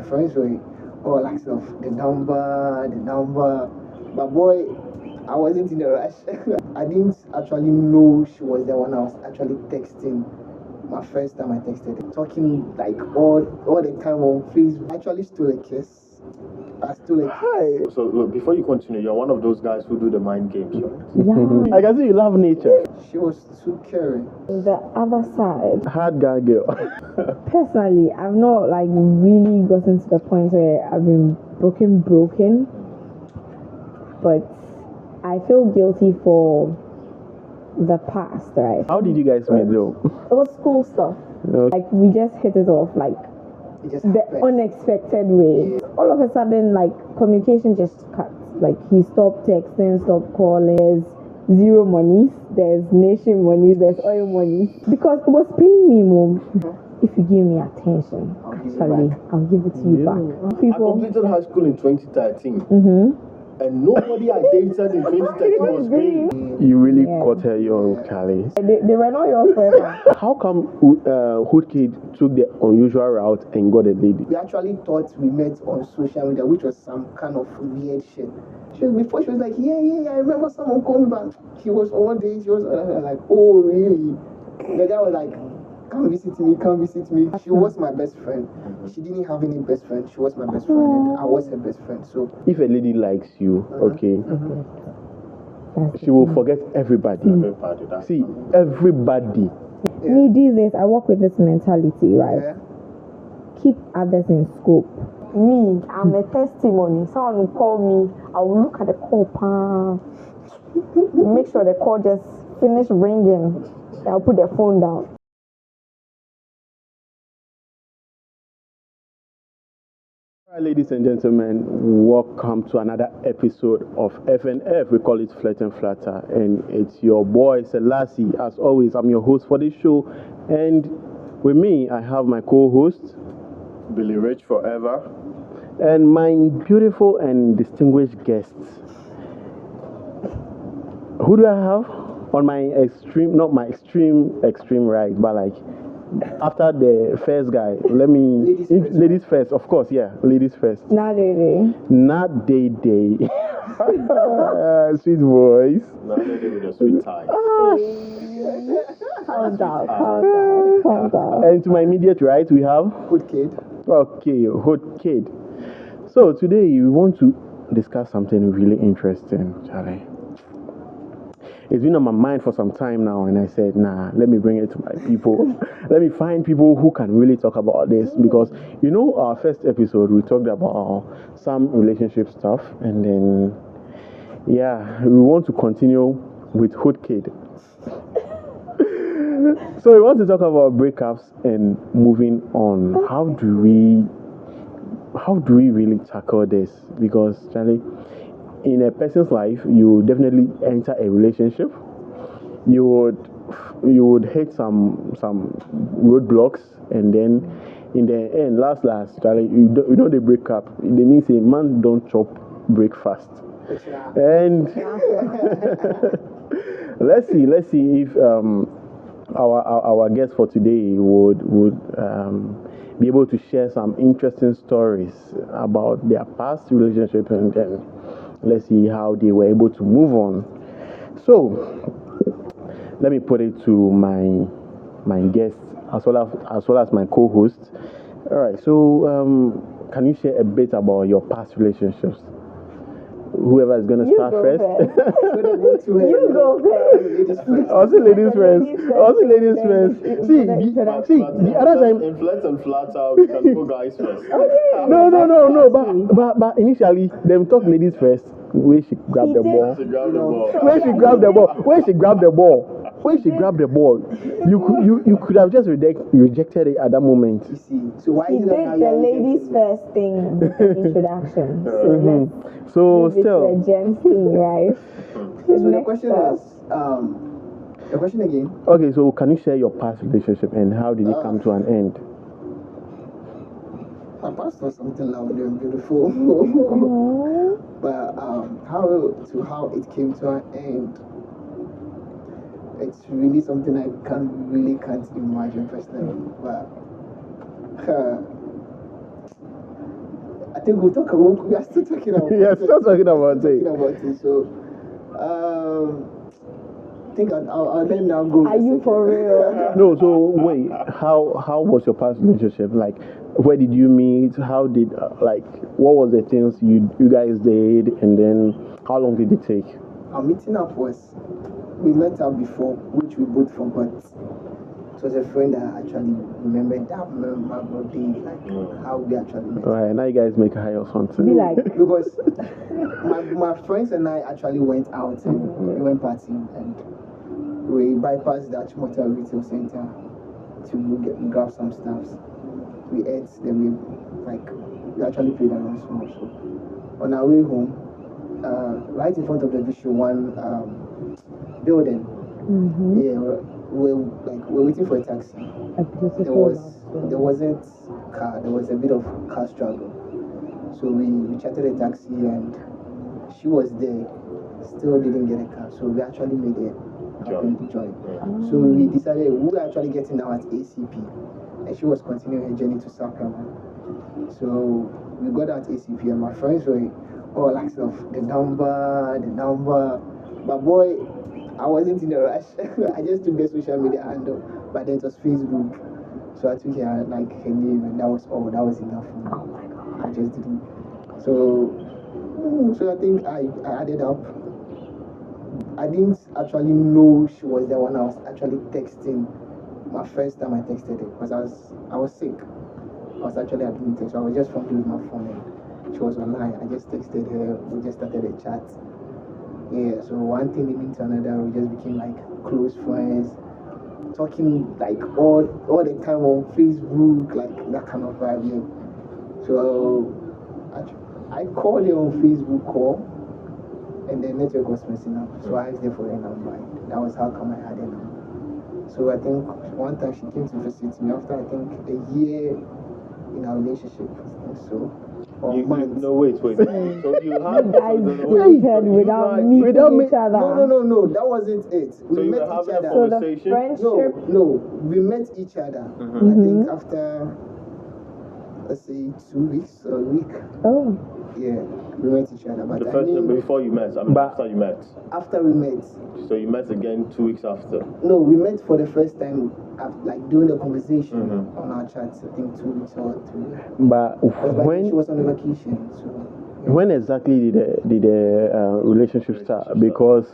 friends were all like the number. But boy, I wasn't in a rush. I didn't actually know she was the one I was actually texting. My first time I texted her. Talking like all the time on Facebook. I actually stole a kiss. I stole a kiss. Hi. So look, before you continue, you're one of those guys who do the mind games, right? Yeah. I can see you love nature. She was too caring. The other side, Hard guy girl. personally, I've not like really gotten to the point where I've been broken, but I feel guilty for the past, right? How did you guys meet though? It was school stuff. Okay. Like we just hit it off, like It just the happened. unexpected way. All of a sudden, like communication just cut. Like he stopped texting, stopped calling. There's zero monies. There's nation monies. There's oil money. Because it was paying me more. If you give me attention, actually, I'll give it to you back. I People. completed high school in 2013. And nobody I dated in 2013 was paying. You really caught her young, Charlie. They were not yours forever. How come Hood Kid took the unusual route and got a lady? We actually thought we met on social media, which was some kind of weird shit. Before she was like, yeah, I remember someone called me back. He was on one day, she was like, oh, really? The guy was like, come visit me. She was my best friend. She didn't have any best friend. She was my best friend, and I was her best friend. So If a lady likes you, okay, she will forget everybody. See, everybody. Me these days, I work with this mentality, right? yeah. Keep others in scope. Me, I'm a testimony. Someone will call me, I will look at the call, make sure the call just finish ringing. I'll put the phone down. Alright, ladies and gentlemen, welcome to another episode of FNF. We call it Flirt and Flatter, and it's your boy Selassie. As always, I'm your host for this show, and with me, I have my co-host Billy Rich forever. and my beautiful and distinguished guests. Who do I have on my extreme? Not my extreme right, but like after the first guy. Let me ladies first, of course. Yeah, ladies first. Not really. Not Day Day. Sweet voice. Not really with a sweet tie. Calm down. And to my immediate right, we have. Good kid. Okay, Hood Kid. So today we want to discuss something really interesting, Charlie. It's been on my mind for some time now, and I said, nah, let me bring it to my people. Let me find people who can really talk about this, because you know, our first episode we talked about some relationship stuff, and then yeah, we want to continue with Hood Kid. So we want to talk about breakups and moving on. How do we really tackle this? Because Charlie, in a person's life, you definitely enter a relationship. You would hit some roadblocks, and then in the end, last, Charlie, you know they break up. They mean say man don't chop breakfast. And let's see if our guest for today would be able to share some interesting stories about their past relationship, and then let's see how they were able to move on. So let me put it to my guests as well as my co-host. All right. So can you share a bit about your past relationships? Whoever is gonna start first. You go first. Also ladies first. See, the other time. In Flirt and Flatter, we can go guys first. No. But initially, them talk ladies first. Where she grabbed the ball. When she grabbed the ball, you could have just rejected it at that moment. You see, so why He is did it the ladies first thing, the introduction. So It's a still, gents thing, right? So the Next question up. is, the question again. okay. So can you share your past relationship and how did it come to an end? My past was something lovely and beautiful, but how it came to an end, it's really something I can't imagine personally. But think we are still talking about Yeah, still talking about it. So, I think I'll let now go. Are you for real? No, so wait, how was your past relationship? Like, where did you meet? How did what was the things you guys did, and then how long did it take? Our meeting up was, we met up before, which we both forgot. It was a friend that actually remembered that memorable day, like how we actually met. Right, now you guys make a high or something. Be like, Because my friends and I actually went out and we went partying, and we bypassed that motor retail center to grab some stuffs. We ate, then we actually played around so much. So on our way home, right in front of the Vision One building, yeah, we're waiting for a taxi. There wasn't car. There was a bit of car struggle. So we chatted a taxi, and she was there. Still didn't get a car. So we actually made a join. So we decided we were actually getting now at ACP, and she was continuing her journey to South Carolina. So we got out ACP, and my friends were all like the number. But boy, I wasn't in a rush. I just took the social media handle, but then it was Facebook. So I took her name, and that was all. That was enough for me. oh my god. I just didn't. So I think I added up. I didn't actually know she was the one I was actually texting. My first time I texted her, because I was sick. I was actually admitted, so I was just fumbling with my phone, and she was online. I just texted her. We just started a chat. Yeah, so one thing leading to another, we just became close friends, talking all the time on Facebook, that kind of vibe. Yeah. So I called her on Facebook call, and the network was messing up. So I asked her for her number. That was how come I had her number. So I think one time she came to visit me after I think a year in our relationship. I think so. No, wait. So you had You guys dated without meeting each other. No, that wasn't it. So you met were each having a other. So the conversation? friendship. No, we met each other. I think after, let's say, 2 weeks or a week. Oh. Yeah, we met each other. But The first before you met, after you met. After we met. So you met again 2 weeks after. No, we met for the first time, during the conversation on our chats. I think 2 weeks or 3. But when she was on vacation, so. Yeah. When exactly did the relationship start? Because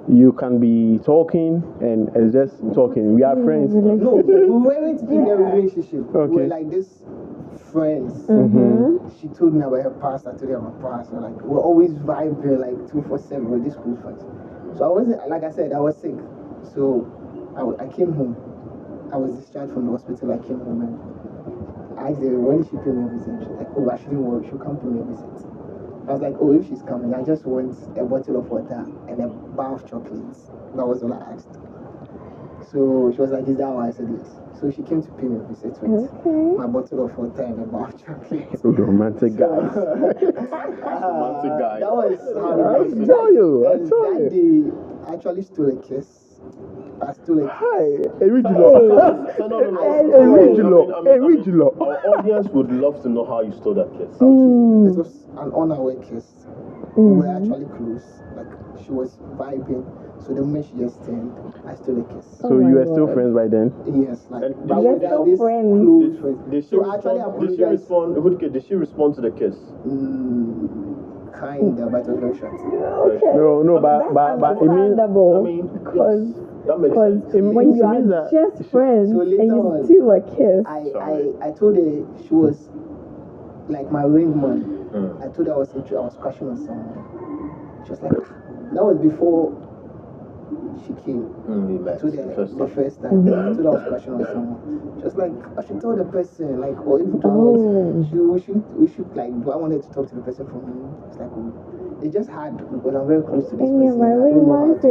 you can be talking and it's just talking. We are friends. No, we weren't in a relationship. Okay. We were like this friends. She told me about her past. I told her about my past. So we're always vibing 247. We're this close friends. So I wasn't, like I said, I was sick. So I came home. I was discharged from the hospital. I came home and I asked her, when is she paying me a visit? She's like, oh, I shouldn't worry. She'll come to me a visit. I was like, oh, if she's coming, I just want a bottle of water and a bar of chocolates. That was all I asked. So she was like, is that why? I said yes. So she came to pay me a visit with my bottle of water and a bar of chocolates. Romantic guy. Romantic guy. That was how it was. I told you. And that day, I actually stole a kiss. I stole a kiss. Hi, original. Our audience would love to know how you stole that kiss. Okay. It was an on-our-way kiss. We were actually close. She was vibing. So the moment she just turned, I stole a kiss. So you were still friends by then? Yes, And but you we were still this friends. close friends. Did she So actually, respond? Did she respond to the kiss? Kinda, but it was very short. No, but it means. understandable. I mean, because that makes sense. when you it means are that just friends So and later you on, steal a kiss. I told her she was like my ring man. I told her I was crushing on someone. She was like, that was before she came. We met To the first the time. first time. I told her I was crushing on someone. She was like, I should tell the person, or if we should do I want her to talk to the person for me? It's like, it's just hard because I'm very close to this person. my I ring don't know man how to.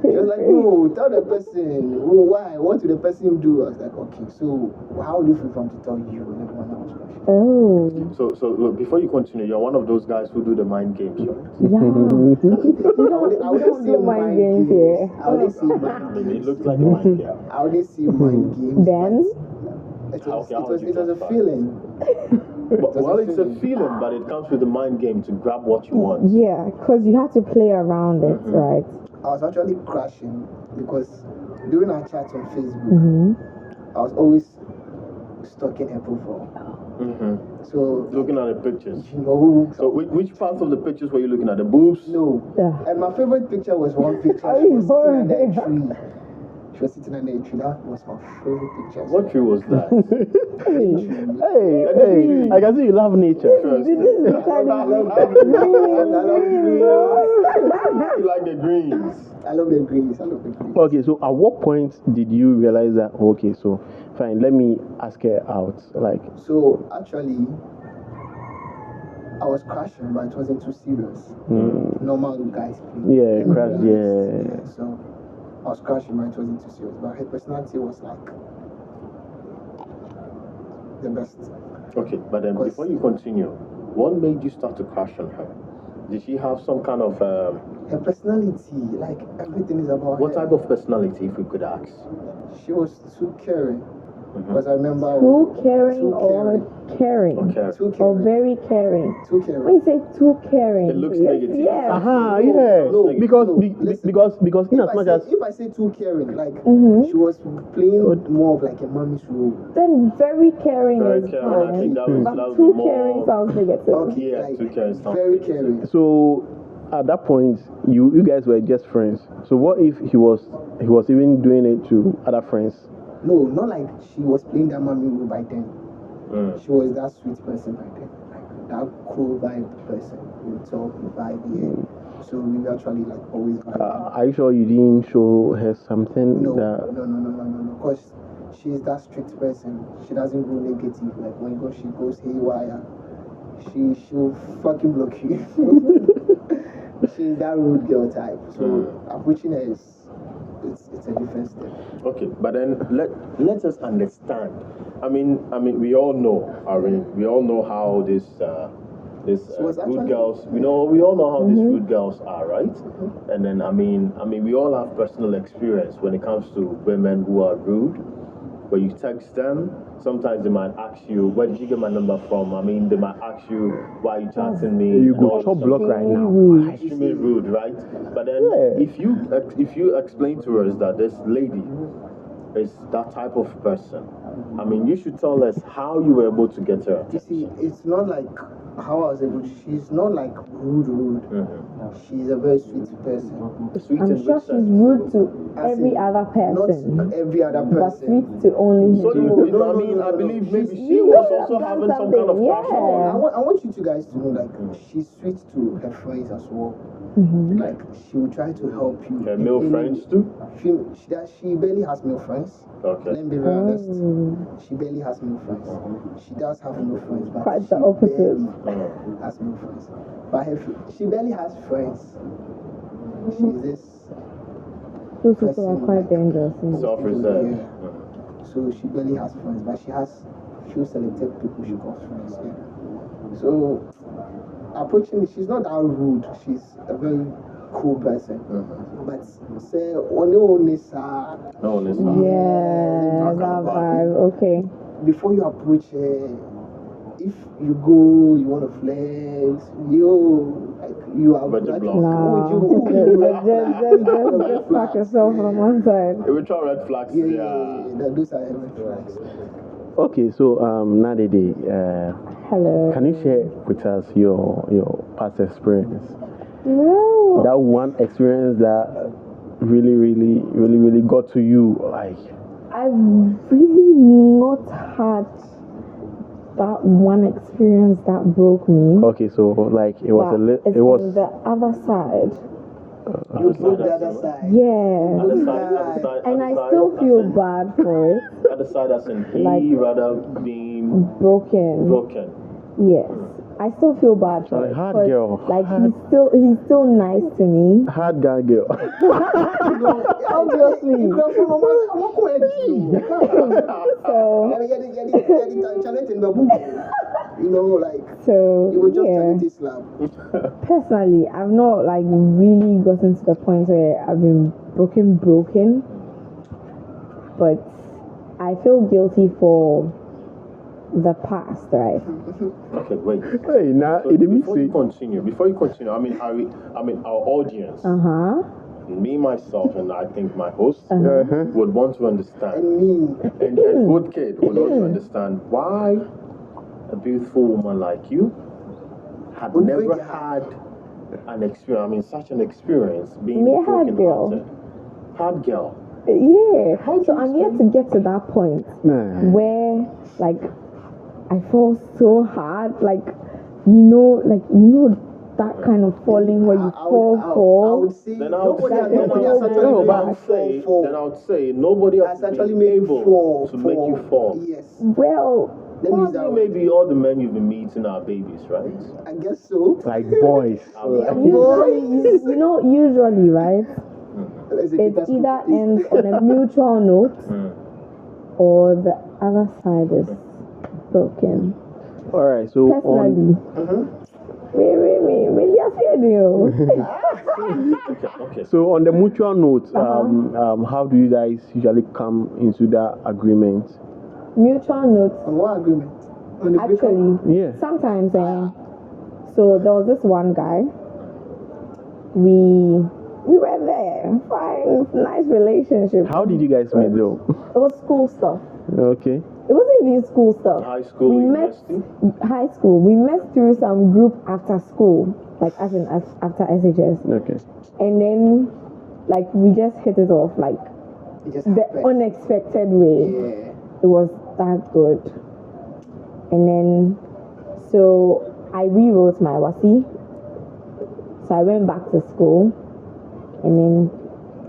She was like, no, tell the person. Oh, why? What did the person do? I was like, okay, so how do you feel from to tell you when everyone else crushing? Oh. So look, before you continue, you're one of those guys who do the mind games, right? Yeah. I wouldn't say mind games here. I wouldn't say I mind mean, it games. looks like a mind game. I wouldn't say mind games. Then? It How was would you a classify it? feeling. Well, it's a feeling, but it comes with the mind game to grab what you want. Yeah, because you have to play around it, right? I was actually crashing because during our chat on Facebook, I was always stalking her profile. So Looking at the pictures. you know, So which parts of the pictures were you looking at? The boobs? no. Yeah. And my favorite picture was one picture. She was sitting under a tree. She was sitting under a tree. That was my favorite picture. What tree was that? Hey, I can see you love nature. This is the kind I of love You like the greens. I love the greens. I love the greens. Okay, so at what point did you realize that, okay, so fine, let me ask her out? Like, So actually, I was crashing, but it wasn't too serious. Normal guys play. yeah, crash, yeah. So I was crashing, but it wasn't too serious. But her personality was like the best. Okay, but then before you continue, what made you start to crush on her? Did she have some kind of Her personality, like everything is about what her. type of personality, if we could ask? She was too caring. Because I remember too caring Too or caring? Okay. too Or caring. very caring? Too When caring. you say too caring, It looks negative. Yeah. Yeah, No, because no, listen. because in as much as If I say too caring, like she was playing more of like a mommy's role. Then very caring Very is caring. I fine. think that was But too caring more. sounds negative. Okay, Yeah, like too caring sounds very negative. caring. so at that point you guys were just friends. So what if he was even doing it to other friends? No, not like she was playing that mommy role by then. She was that sweet person by then, like that cool vibe person. We talk, we vibe, yeah. So we actually like always vibe. Are you sure you didn't show her something No, that no. Because she's that strict person. She doesn't go negative. Like when she goes haywire, she'll fucking block you. She's that rude girl type. So approaching her it's a different step. Okay, but then let us understand. I mean, we all know. We all know how this it's rude actually- girls. We all know how these rude girls are, right? And then I mean, we all have personal experience when it comes to women who are rude. Where you text them, sometimes they might ask you, "Where did you get my number from?" I mean, they might ask you, "Why are you chatting me?" you and go all top this block stuff. right now? Extremely rude, right? But then, Yeah. if you explain to us that this lady is that type of person, I mean, you should tell us how you were able to get her. You see, it's not like how I was able to, she's not like rude. She's a very sweet person. Sweet I'm and sure rich she's sense. rude to As every in, other person, Not every other but person. sweet to only So him. I mean, I believe maybe she was also having some kind of crush Yeah. on. I want you two guys to know, like, she's sweet to her friends as well. Like, she will try to help you. Her male friends too? She barely has male friends. Okay. Let me be very honest. She barely has male friends. She does have male friends, but Quite she the opposite. barely has male friends. But she barely has friends. She's this Those people are quite dangerous. Self-reserved. Yeah. So she barely has friends, but she has few selected people she calls friends. Yeah. So approaching, she's not that rude. She's a very cool person. But say only No, listen. Yeah, that vibe. Okay. before you approach her, if you go, you want to flex, you are But you like, block. Nah. Just fuck yourself on one side. If we try red flags, Those are red flags. Okay, so Nadede, Hello. can you share with us your past experience? Well, That one experience that really got to you, like I've really not had that one experience that broke me. okay, so like it was But it's it was on the other side. You broke the other side. Yeah. Other side, And I other still side, feel as in- bad for it. Other side as in he Like- rather being Broken. broken. Yes. I still feel bad for Like, it. hard 'cause, girl. Like he's still nice to me. hard guy girl. Obviously. Like So you were just yeah. trying to slap. Personally, I've not like really gotten to the point where I've been broken. But I feel guilty for the past, right? Okay, wait. Hey, now So it didn't before you continue, I mean, our audience, me, myself, and I think my host would want to understand, And me. and good kid would want to understand why a beautiful woman like you had Would never bring it had an experience. I mean, such an experience being Me a hard broken-hearted. Hard girl. Yeah. How do So you I'm yet to get to that point Nah. where, like, I fall so hard, like that kind of falling where you fall. I would say Then I would nobody say, has then actually I made would say nobody has has actually been made able to make you fall. Yes. Well, Let me use that Probably word. maybe all the men you've been meeting are babies, right? I guess so. Like boys. usually, right? It either ends on a mutual note or the other side is broken. All right. So Personally, maybe I said you. Okay. So on the mutual note, how do you guys usually come into that agreement? Mutual note. On what agreement? On the breakup? Actually, Yeah. sometimes, so there was this one guy. We were there, fine, nice relationship. How did you guys meet though? It was school stuff. Okay. It wasn't even school stuff. High school, we university? met high school. We met through some group after school, like after SHS. Okay. And then, like, we just hit it off, like It just the happened. unexpected way. Yeah. It was that good. And then, so I rewrote my WASI. So I went back to school, and then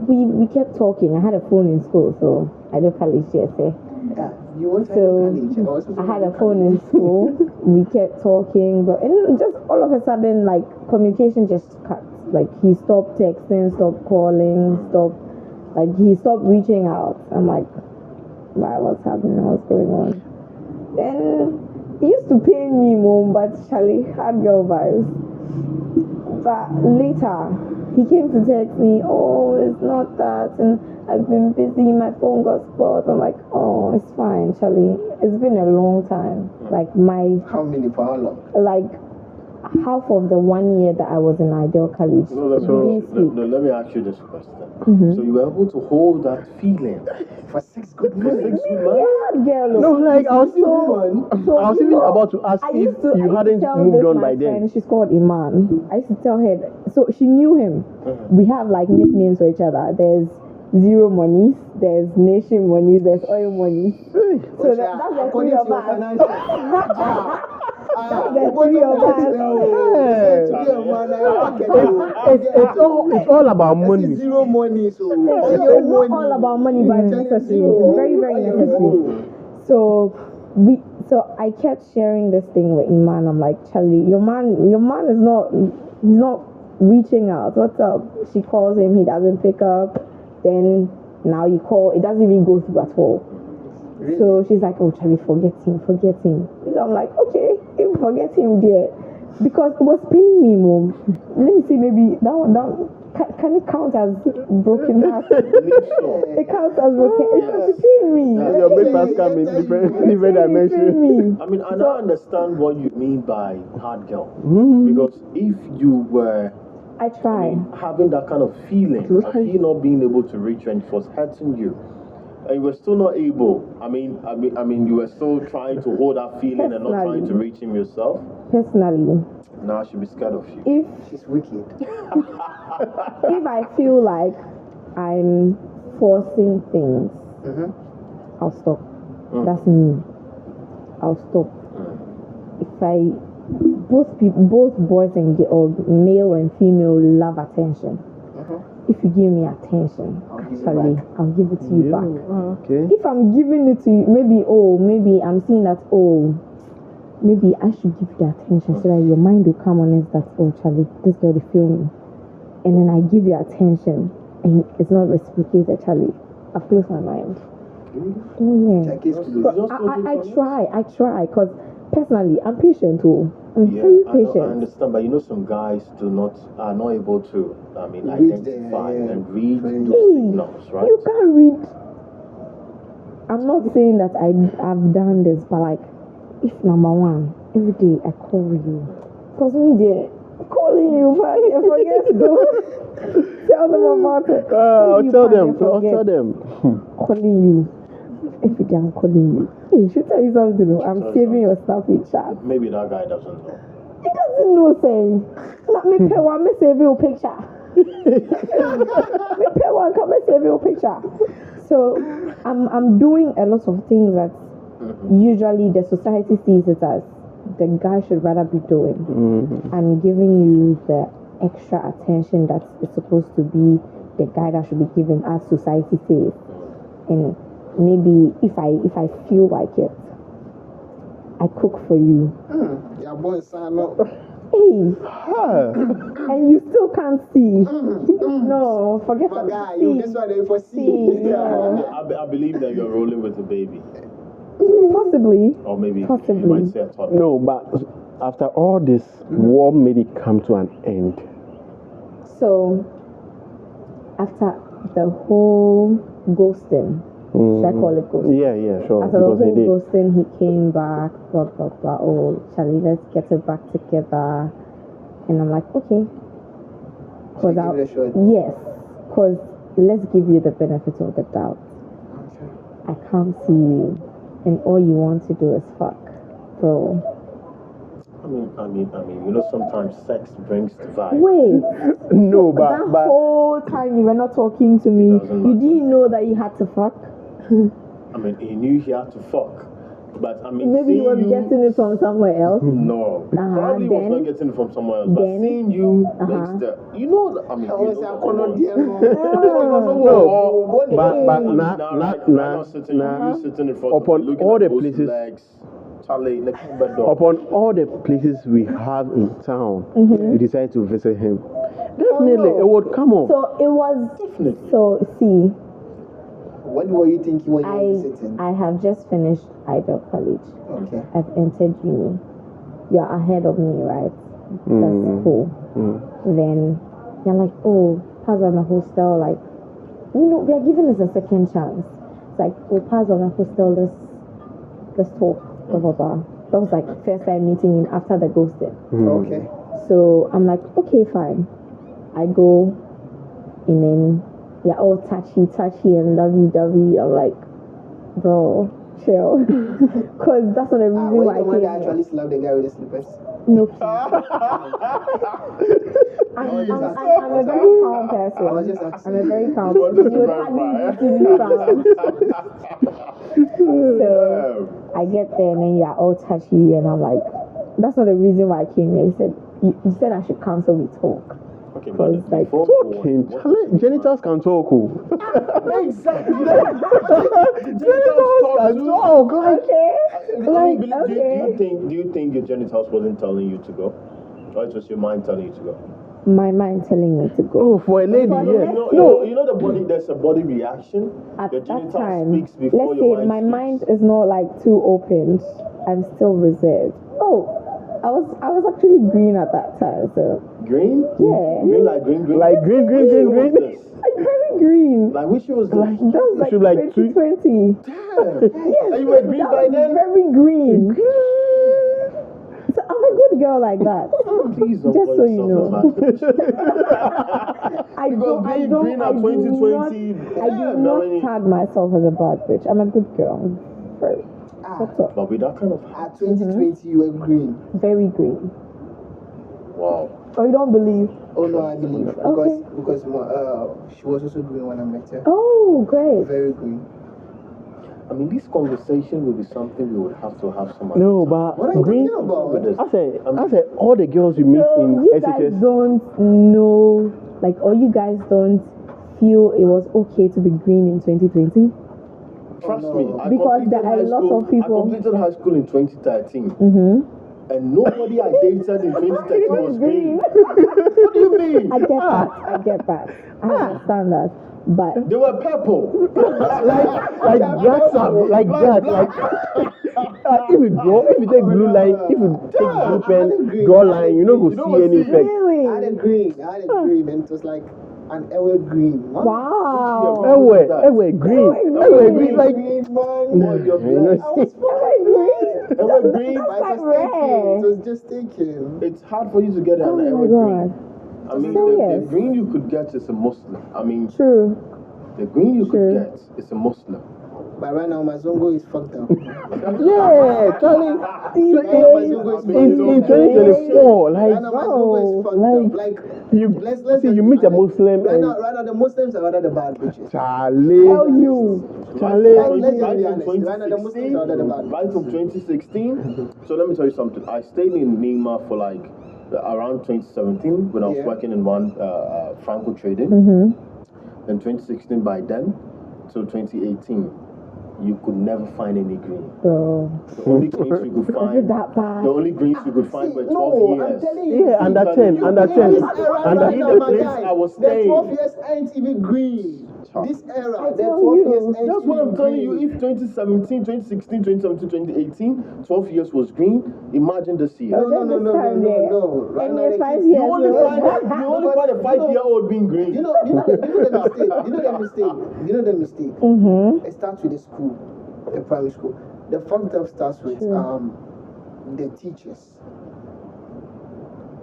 we kept talking. I had a phone in school, so I don't call it GSA. Yeah. You want to So I had a phone in school. We kept talking, but and just all of a sudden, like, communication just cut. Like, he stopped texting, stopped calling, he stopped reaching out. I'm like, why? What's happening? What's going on? Then he used to pain me more, but Charlie had girl vibes. But later, he came to text me, oh, it's not that, and I've been busy, my phone got spoiled. I'm like, oh, it's fine, Charlie. It's been a long time. Like, How many? For how long? like, half of the 1 year that I was in Ideal College. No, let me ask you this question. So you were able to hold that feeling For 6 good for months. 6 good months? Yeah, girl. No, like I was So, I was even about to ask I if used to, you I used to hadn't tell moved this on my by then. friend, she's called Iman. I used to tell her, so she knew him. We have like nicknames for each other. There's Zero Monies, there's Nation Monies, there's Oil Monies. So that's the three of us. That's the three of us. It's all about money. Zero money, so It's not all about money, but it's necessary. It's very, very necessary. So I kept sharing this thing with Iman. I'm like, Charlie, your man is he's not reaching out. What's up? She calls him, he doesn't pick up. Then now you call, it doesn't even go through at all. Really? So she's like, oh, Charlie, forget him. So I'm like, okay, forget him there. Because it was paying me more. Let me see, maybe that one, can it count as broken heart? It counts as broken. It's paying me. Your breakfast come in different dimensions. I mean, I don't understand what you mean by hard girl. Because if you were I try. having that kind of feeling of you not being able to reach and it was hurting you, and you were still not able. I mean, you were still trying to hold that feeling and not trying to reach him yourself. Personally, Now I should be scared of you. She's wicked. If I feel like I'm forcing things, I'll stop. That's me. I'll stop. Both boys and or male and female love attention. If you give me attention, actually, I'll give it to you back. Okay. If I'm giving it to you, maybe I'm seeing that, maybe I should give you the attention so that your mind will come on it that, oh, Charlie, this girl will feel me. And then I give you attention and it's not reciprocated, Charlie. I've closed my mind. Oh, yeah. But I try, because personally, I'm patient too. I'm very patient. I understand, but some guys are not able to, Read identify and read those signals, right? You can't read. I'm not saying that I've done this, but like, if number one, every day I call you. Because me there, calling you, but I forget to tell them about it. I'll tell them. Calling you. Every day I'm calling you. Hey, should tell you something. I'm saving your stuff in chat. Maybe that guy doesn't know. He doesn't know, saying. Not me pay one, me save your picture. Me pay one, come and save your picture. So I'm doing a lot of things that usually the society sees it as the guy should rather be doing. And giving you the extra attention that is supposed to be the guy that should be given as society says. And maybe if I feel like it, I cook for you. Yeah, boy, son. Hey, and you still can't see. No, forget My about guy, see. you this one there for see. No. I believe that you're rolling with the baby. Possibly. Or maybe you Possibly. might say a toddler. No, but after all this, what made it come to an end? So, after the whole ghosting, should I call it ghosting? Yeah, sure. After the Because he whole did. ghosting, he came back, blah, blah, blah. Oh, Charlie, let's get it back together. And I'm like, okay. Should I give it a shot? Yes, because let's give you the benefit of the doubt. Okay. I can't see you, and all you want to do is fuck, bro. I mean, you know, sometimes sex brings the vibe. Wait, No, that but whole time you were not talking to me, doesn't you matter. didn't know that you had to fuck? I mean, he knew he had to fuck. But I mean, Maybe he was seeing you, getting it from somewhere else. No, probably was then- not getting it from somewhere else. But then- seeing you makes the, you know, I mean, I you was know a the corner hormones. dear. no, but I mean, now right sitting, you sitting in front upon of me, looking all at the those places- legs, Charlie, the bed door. upon all the places we have in town, you decide to visit him. Definitely, no. it would come up. So it was. Definitely. So see, What were you thinking when you were visiting? I have just finished Idol College. Okay. I've entered uni. You're ahead of me, right? That's cool. Then you're like, oh, pass on a hostel. Like, you know, they're giving us a second chance. It's like, oh, pass on a hostel. Let's talk. Blah blah blah. That was like first time meeting him after the ghosting. Okay. So I'm like, okay, fine. I go, and then you're all touchy and lovey-dovey. I'm like, bro, chill. Because that's not the reason Were why you the I one came that here. actually slapped the guy with the slippers? No, please. I'm a very calm person. I was just asking. I'm a very calm You want person. to You would verify, hardly see me frown. So I get there and then you're all touchy and I'm like, that's not the reason why I came here. You said I should cancel we talk. Okay, Because, but like, before Talking, Charlie, genitals can talk. exactly. Genitals can talk. Okay. Like, okay. Do you think your genitals wasn't telling you to go, or it was your mind telling you to go? My mind telling me to go. Oh, for a lady, Because yes. You know the body. There's a body reaction. At Your that genital time, speaks before let's your say mind my speaks. mind is not like too open. I'm still reserved. Oh, I was actually green at that time, so Green? yeah, Green like green. Like green. Which year was this? like very green. Like which year was this? That was like should be like 2020. Damn. And you were green That by was then? very green. So I'm a good girl like that. Please don't Just call so you yourself know. a bad bitch. I Because being green at 2020, I do yeah, not very- tag myself as a bad bitch. I'm a good girl. Very, But with that kind of At 2020, you were green. very green. wow. Oh, you don't believe? Oh no, I believe Okay. because she was also green when I met her. Oh, great. Very green. I mean, this conversation will be something we would have to have some. No, but What are you green. talking about? I said, all the girls you meet So in you guys SHS. don't know, like, or you guys don't feel it was okay to be green in 2020? Trust Oh, me, no. I Because completed there are high a lot school- of people- I completed high school in 2013, and nobody I dated in 2013 was green. What do you mean? I get that. I understand that. But They were purple. like black stuff, like black, like if you take blue line, if you take blue pen, draw line, you know go You don't see any see. effect. really, I had a green, and it was like an ewe green. Man. Wow. Ewe green. Like green, man. Oh, you're blessed. I was Green. Evergreen. But That's it like rare. was just taken. It's hard for you to get Oh an my evergreen. God. I mean, So the yes. green you could get is a Muslim. I mean, True. the green you True. could get is a Muslim. But right now, my Zongo is fucked up. yeah, Charlie. These Right now, my Zongo is In fucked up. 2024, Right like now, my Zongo is fucked up. Like, you let's see, you meet a Muslim Right and now, the Muslims are rather the bad bitches. Charlie. Tell you. Charlie. Let's just be Right honest. from Right now, the Muslims are rather the bad Right from 2016. So let me tell you something. I stayed in Nima for like around 2017 when I was Yeah. working in one Franco trading. Mm-hmm. In 2016, by then, till 2018, you could never find any green. Bro. The only greens you could Is it find, that bad? the only greens you could find were 12 No, I'm years. telling you. Yeah, under 10, under This 10, era under right now, 10. my place guy, I was the staying. 12 years ain't even green. This era, I the tell 12 you. years ain't That's what I'm even telling you. green. If 2017, 2016, 2017, 2018, 12 years was green, imagine this year. No. Right And now, you're the 5 kids- years You only old. find a 5-year-old being green. You know the mistake. You know the mistake. Mm-hmm. It starts with the school, the primary school. The fucked up starts with the teachers.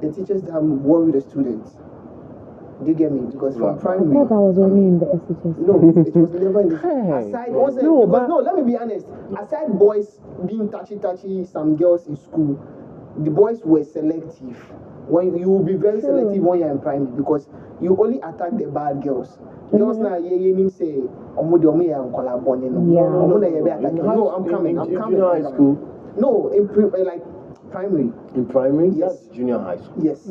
The teachers that worry the students. Do you get me? Because from I primary. thought I was only in the SHS. No, it was never in the Hey. aside. Let me be honest. Aside boys being touchy, some girls in school, the boys were selective. When you will be very selective when you're in primary because you only attack the bad girls. Girls now say No, I'm coming. Junior high school. No, in like primary. In primary, Yes. that's junior high school. Yes.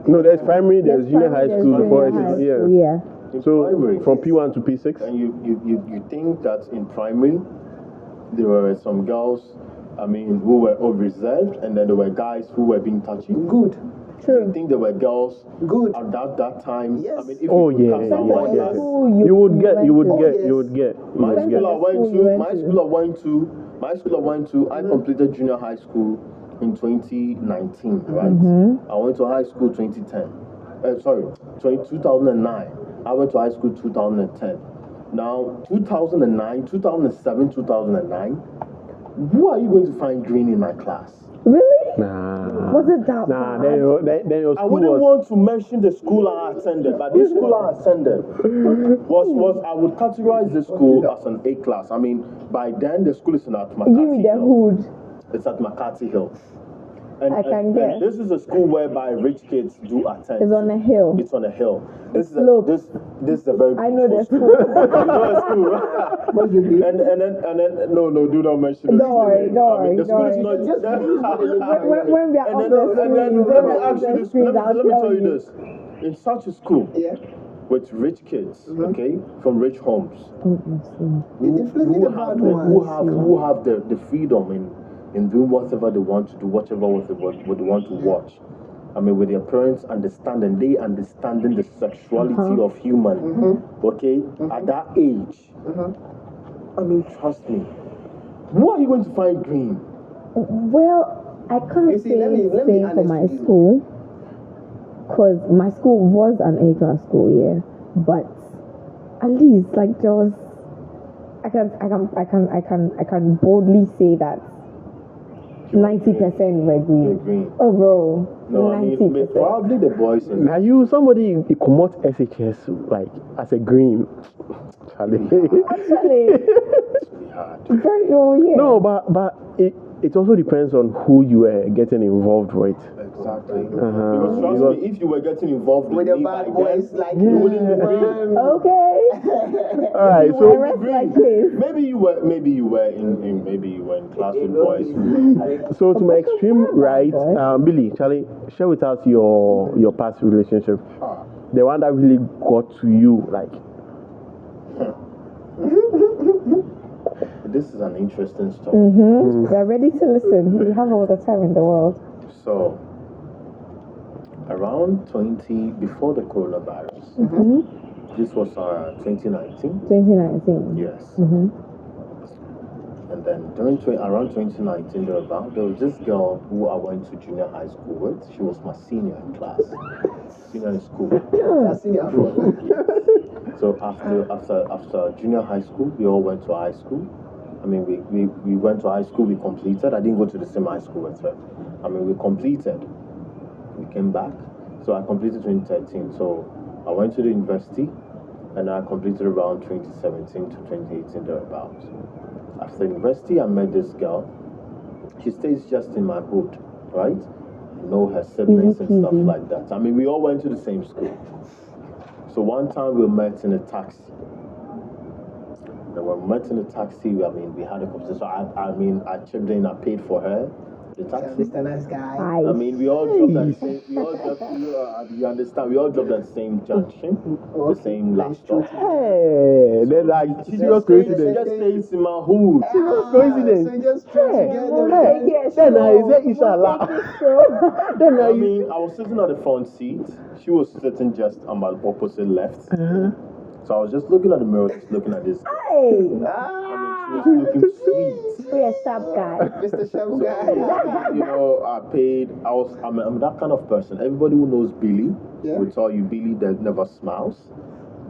No, there's primary, there's junior high There's school junior before high it's school, yeah. In So primary, from P1 to P6. and you think that in primary there were some girls, I mean, who were all reserved, and then there were guys who were being touchy. Good. You think there were girls Good. at that time? Yes. I mean, if Oh we could yeah, cast yeah, someone yeah. as- You would get. yes. My Depends school I on the went school you to, went my to. school I went to, I completed junior high school in 2019, right? I went to high school 2010. 2009. I went to high school 2010. Now, 2009, 2007, 2009, who are you going to find green in my class? Really? Nah. Was it that Nah, bad? then your I school wouldn't was. want to mention the school I attended, but this school I attended was I would categorize this school as an A class. I mean, by then the school is at Give me McCarthy the Hill. hood. It's at McCarthy Hill. And, I can and guess. this is a school whereby rich kids do attend. It's on a hill. It's on a hill. This is Slope. this is a very I know beautiful the school. You know the school, right? and then no, do not mention the Don't worry, school. don't I mean, the school worry, is don't not. when we are And off then, the and then screen, let me when we are ask off you the this. screen, Let me I'll tell you you. this. In such a school, Yeah. with rich kids, okay, from rich homes, Obviously. Definitely the bad who have the freedom in doing whatever they want to do, what they want to watch. I mean, with their parents understanding the sexuality of human, okay, at that age. I mean, trust me. Who are you going to find green? Well, I can't You see, say let me the be same for honest my with you. school, because my school was an A-class school, yeah. But at least, like, there was, I can boldly say that 90% were You're green. green. Oh, bro, No, I mean, 90%. probably the boys in Now you somebody you promote SHS like as a green. Charlie. Actually, really hard. very, oh yeah. No, but it also depends on who you are getting involved with. Exactly. Uh-huh. Because trust Because- me, if you were getting involved With with the me bad by boys then, like you wouldn't be green. Okay. All right, You so wouldn't rest be my green. case. Maybe you were in class with boys. so to my extreme right, Billy, Charlie, share with us your past relationship, the one that really got to you, like. This is an interesting story. We're ready to listen. We have all the time in the world. So, around 20 before the coronavirus, this was 2019. 2019. Yes. Mm-hmm. And And then around 2019, there was this girl who I went to junior high school with. She was my senior in class, senior in school. That's senior. So after junior high school, we all went to high school. I mean, we went to high school, we completed. I didn't go to the same high school with her. I mean, we completed. We came back. So I completed 2013. So I went to the university, and I completed around 2017 to 2018 thereabouts. After university, I met this girl. She stays just in my hood, right? I know her siblings and stuff like that. I mean, we all went to the same school. So one time we met in a taxi. And when we met in the taxi, I mean, we had a conversation. I chipped in, I paid for her. The taxi. Mr. Nice Guy. I mean, we all dropped that same. We all dropped. You understand? We all dropped that same junction, the same last stop. Hey, then like serious coincidence. Just stays in my hood. Serious coincidence. So you just threw together. Then I say inshallah. Then I mean, I was sitting on the front seat. She was sitting just on my opposite left. So I was just looking at the mirror, just looking at this. Hey, I mean, she was looking sweet. we're a sharp guy. Mr. Sharp Guy. You know, I'm that kind of person. Everybody who knows Billy will tell you Billy that never smiles.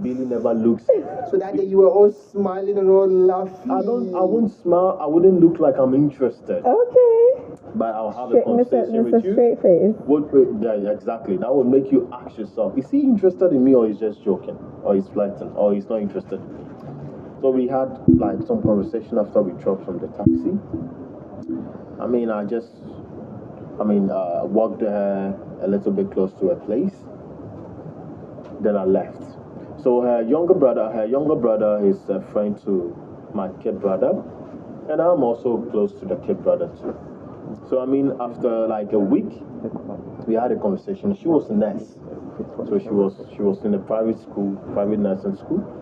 Billy never looks. So that day you were all smiling and all laughing. I wouldn't smile. I wouldn't look like I'm interested. Okay. But I'll have a conversation with you. Straight face. Yeah, exactly. That would make you ask yourself: is he interested in me, or he's just joking, or he's flirting, or he's not interested? So we had like some conversation after we dropped from the taxi. I mean, walked her a little bit close to her place. Then I left. So her younger brother is a friend to my kid brother, and I'm also close to the kid brother too. So I mean, after like a week, we had a conversation. She was a nurse, so she was in a private nursing school.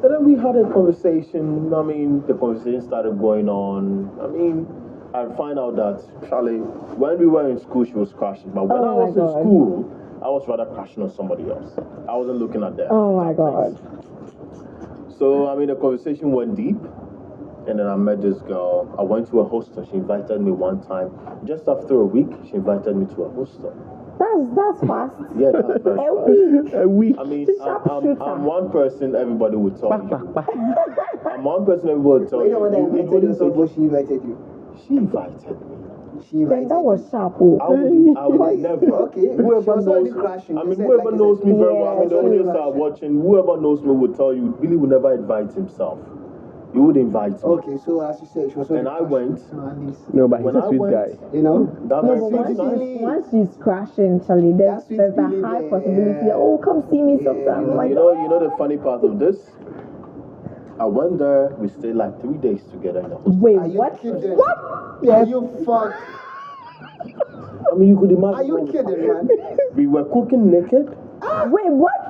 And then we had a conversation. I mean, the conversation started going on. I mean, I find out that Charlie, when we were in school, she was crashing, but when I was in school, I was rather crashing on somebody else. I wasn't looking at them. Oh my God. So I mean, the conversation went deep. And then I met this girl. I went to a hostel. She invited me one time. Just after a week, she invited me to a hostel. That's fast. Yeah, that's very fast. a week. I mean, I'm one person everybody would tell you. I'm one person everybody would tell you. You know what I invited you, so she invited you. She invited me. She invited That was sharp. I would never. Okay. Whoever She was already knows, crashing. I You mean, said, whoever like knows me very well, I mean, the already audience are crashing. watching, whoever knows me would tell you, Billy would never invite himself. He would invite me. Okay, so as you said, she was already And I went. No, but he's When a I sweet went, guy. You know? That No, very but first night, once she's crashing, Charlie, there's That's sweet a feeling high there, possibility. yeah. Oh, come see me sometime. Like, you know the funny part of this? I went there, we stayed like 3 days together in the hostel. wait, Are you what? kidding? What? Are you fuck? I mean, you could imagine. Are you kidding, man? We were cooking naked. Wait, what?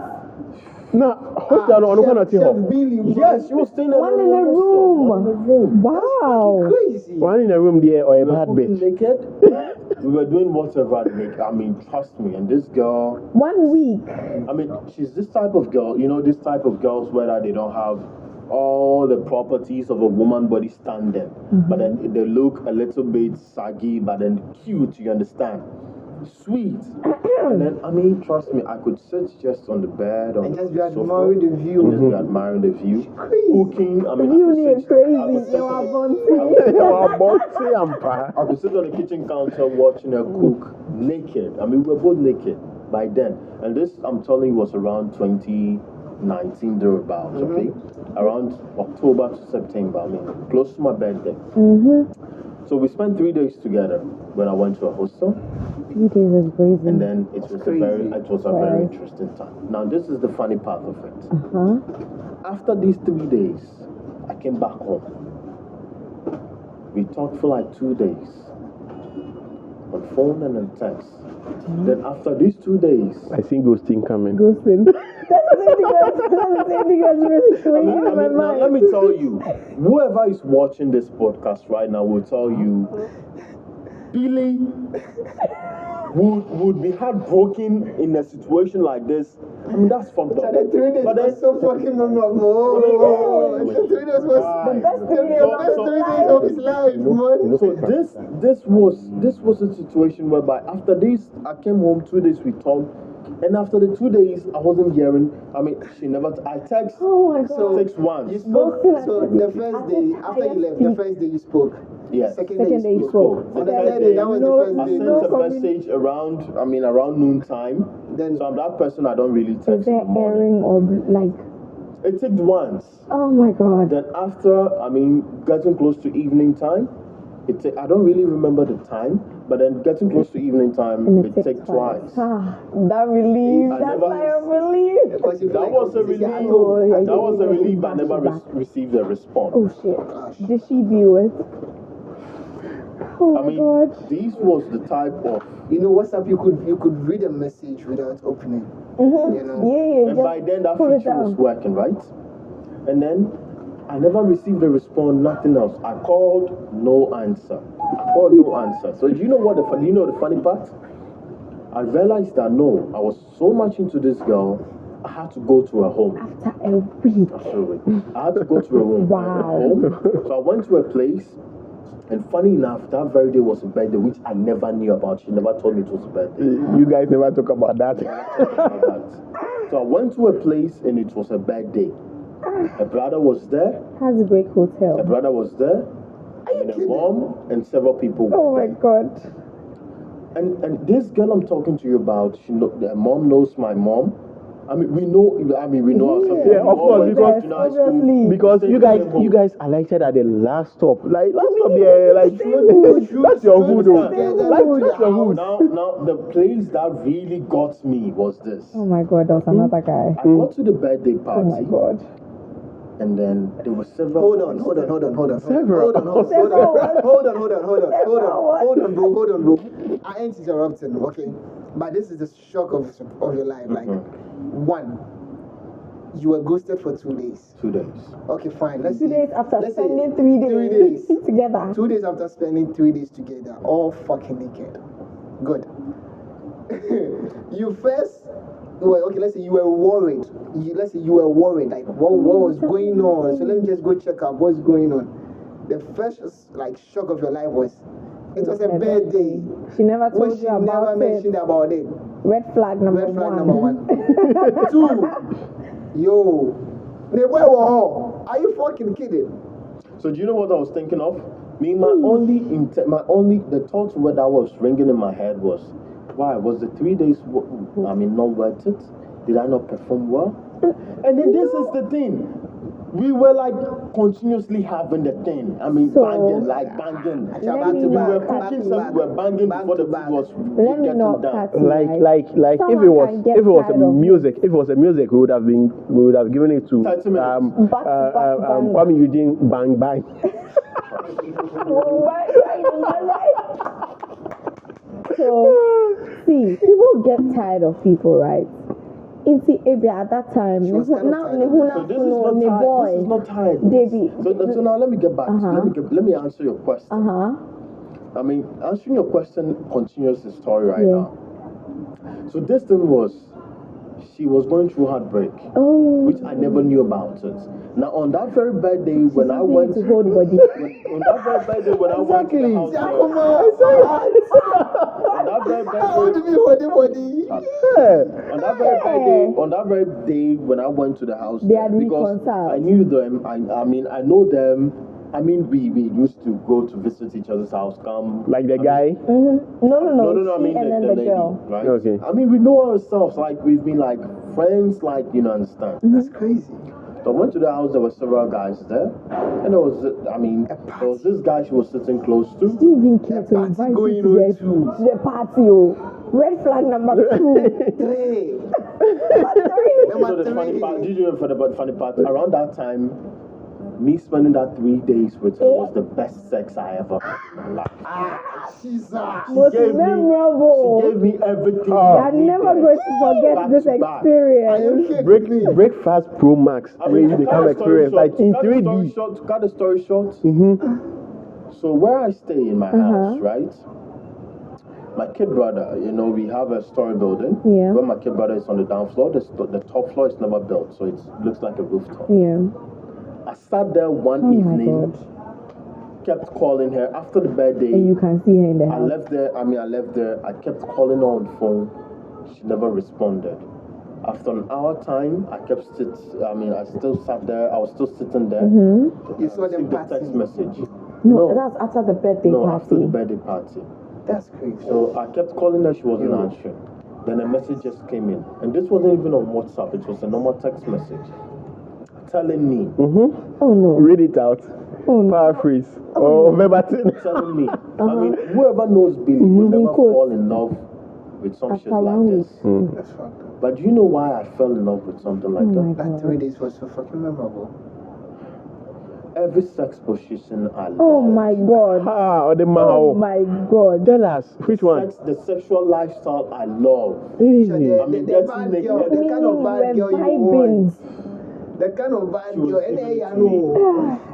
Nah, hostel on one Chef Billy, Yes, she was staying in One in a room. Wow. crazy. One in a room there or a We were bad cooking bitch. naked. We were doing whatever naked. I mean, trust me. And this girl, 1 week. I mean, she's this type of girl. You know, this type of girls where they don't have all the properties of a woman body standing, but then they look a little bit saggy, but then cute. You understand? Sweet. And then, I mean, trust me, I could sit just on the bed on And just be the sofa, admiring the view. and just be admiring the view. Cooking. I mean, You I need could sit- crazy. I could sit You on are the- born I could sit on the kitchen counter watching her cook naked. I mean, we were both naked by then. And this, I'm telling you, was around 2019 thereabouts, okay? Around October to September, I mean, close to my birthday. So we spent 3 days together when I went to a hostel. 3 days is crazy. And then it was a very interesting time. Now, this is the funny part of it. After these 3 days, I came back home. We talked for like 2 days on phone and on text. Then after these 2 days, I see ghosting coming. Ghosting. That's the same thing that's really playing in my now, mind. let me tell you, whoever is watching this podcast right now will tell you, Billy would be heartbroken in a situation like this I mean, that's fucked So up. the 3 days But then, was so fucking memorable. Oh, the 3 days was The best 3 days the of best his 3 days life. of his life, man. so this was a situation whereby after this I came home 2 days we talked, and after the 2 days I wasn't hearing. I mean, she never. I text Oh my So god. text once. you spoke. Ghosting So and the first day after you left, the first day you spoke. Yes. Second Second day day you you spoke. spoke. On the third day, that was No, the first I day. sent no a communication. message around noon time. Then So I'm that person I don't really text Is there in the morning. airing or like? It took once. Oh my god. Then after, getting close to evening time, I don't really remember the time, but then getting close to evening time, And it takes took twice. Ah, that relief. I That's never- like a relief. because you feel That like, was a okay, relief. I know. Yeah, That was a yeah, relief. yeah, I never back. received a response. Oh shit. Did she view it? Oh I my mean, god. this was the type of, You know, WhatsApp, you could read a message without opening. Mm-hmm. You know. Yeah. and just by then that pull it feature was down. working, right? And then I never received a response, nothing else. I called, no answer. So do you know what the funny part? I realized that no, I was so much into this girl, I had to go to her home. After a week. Absolutely. I had to go to her home. Wow. So I went to a place, and funny enough, that very day was a birthday, which I never knew about. She never told me it was a birthday. You guys never talk about that. So I went to a place, and it was a birthday. Her brother was there. Has a great hotel. Her brother was there. And her mom and several people were Oh my there. god. And this girl I'm talking to you about, her mom knows my mom. We know ourselves. Yeah, of course, because- obviously. Because you guys alighted at the last stop. Like last stop there, like that's your hood. Oh. Like that's your hood. Now the place that really got me was this. Oh my god, there was another guy. I got to the birthday Oh party, my god. and then there were several. Hold on. Several. Hold on, bro. I ain't interrupting, okay? But this is the shock of your life. Like, one, you were ghosted for 2 days. 2 days. Okay, fine. Let's 2 say- days after let's say spending 3 days, 3 days. together. 2 days after spending 3 days together, all fucking naked. Good. You first. Well, okay, let's say you were worried. Let's say you were worried, like what was going on. So let me just go check out what's going on. The first shock of your life was it was a birthday. She never told Which you she never about mentioned it. about it. Red flag number Red flag one. number one. 2, yo, the boy was are you fucking kidding? So do you know what I was thinking of? The thought word that was ringing in my head was, why was the 3 days? Not worth it? Did I not perform well? And then this is the thing. We were like continuously having the thing. Banging. Let me We were not cooking cut something. We were banging back before to the back. food was Let me getting not done. cut you, Like if Someone it was can get a tired of music, if it was a music, we would have given it to 30 minutes. Back. Kwame Eugene Bang Bang. So, see, people get tired of people, right? Inti Abia at that time, She was kind of now tired of So this is not tired. They be- So now let me get back. Uh-huh. Let me answer your question. Answering your question continues the story right Yeah. now. So this thing was, she was going through heartbreak, Oh, which I never knew about it. Now on that very birthday when I went to hold body. on that very birthday when I went to the house, on that very How birthday, do we hold the body? on that very day when I went to the house, They had because reconciled. I knew them. I know them. We used to go to visit each other's house. Like the guy. Mm-hmm. No. I She mean and then the the lady, girl. right? Okay. We know ourselves. Like we've been like friends. Like understand. That's crazy. So I went to the house. There were several guys there, and there was there was this guy she was sitting close to. She even came to party invite going you to on the, too. to the party. Oh. Red flag number 2. 3. So the funny part, did you know for the funny part? Around that time, me spending that 3 days with her was the best sex I ever had in my life. Jesus. Most gave me- memorable. She gave me everything. I'm never going to forget Back this to back. experience. Breakfast Pro Max. You become experience like in 3D. To cut the story short, Mm-hmm. so where I stay in my house, right? my kid brother, you know, we have a story building. Yeah. Where my kid brother is on the down floor, the top floor is never built, so it looks like a rooftop. Yeah. I sat there one Oh my evening, God. kept calling her after the birthday. And you can see her in the I house. left there. I kept calling her on the phone. She never responded. After an hour time, I still sat there. I was still sitting there. You saw I them received a text partying. message. No, that's after the birthday No, party. after the birthday party. That's crazy. So I kept calling her. She wasn't answering. Then a message just came in, and this wasn't even on WhatsApp. It was a normal text message telling me, Oh no. Read it out. Oh no. Paraphrase. Oh, verbatim. telling me. I mean, whoever knows Billy would never quote. fall in love with some shit After like 1 this. week. That's fucked up. But do you know why I fell in love with something like Oh my that? That 3 God. days was so fucking memorable. Every sex position I love. Oh my God. Or the Oh Mao. my God. Tell us, which one? The sexual lifestyle I love. Hey. So the, I mean, the getting bad naked. girl, the kind of bad girl you vibing. want. The kind of bad She was girl. giving Any it I to me. know.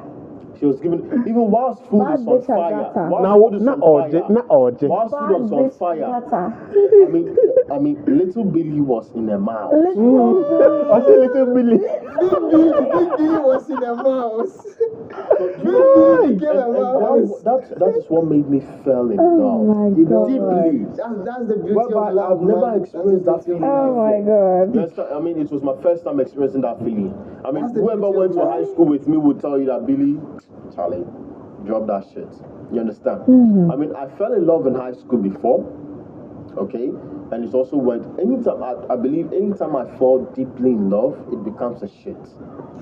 She was giving, even whilst food Bad is on bitch fire. Agatha. Whilst Now, food is not on orgy, fire. not orgy. Whilst Bad food was on bitch fire. Agatha. I mean, little Billy was in her mouth. Little I say little Billy. Big Billy was in the mouse. And Became a mouse. that is what made me fell in Oh love. my You know, God. Deeply. That's the beauty Whereby of love. I've never man. That's experienced the that beauty of feeling. Oh love. my God. Yes, I mean, it was my first time experiencing that feeling. I mean, That's the whoever beauty went of to life. high school with me would tell you that Billy, Charlie, drop that shit. You understand? I mean, I fell in love in high school before, okay? And it also went, I believe anytime I fall deeply in love, it becomes a shit.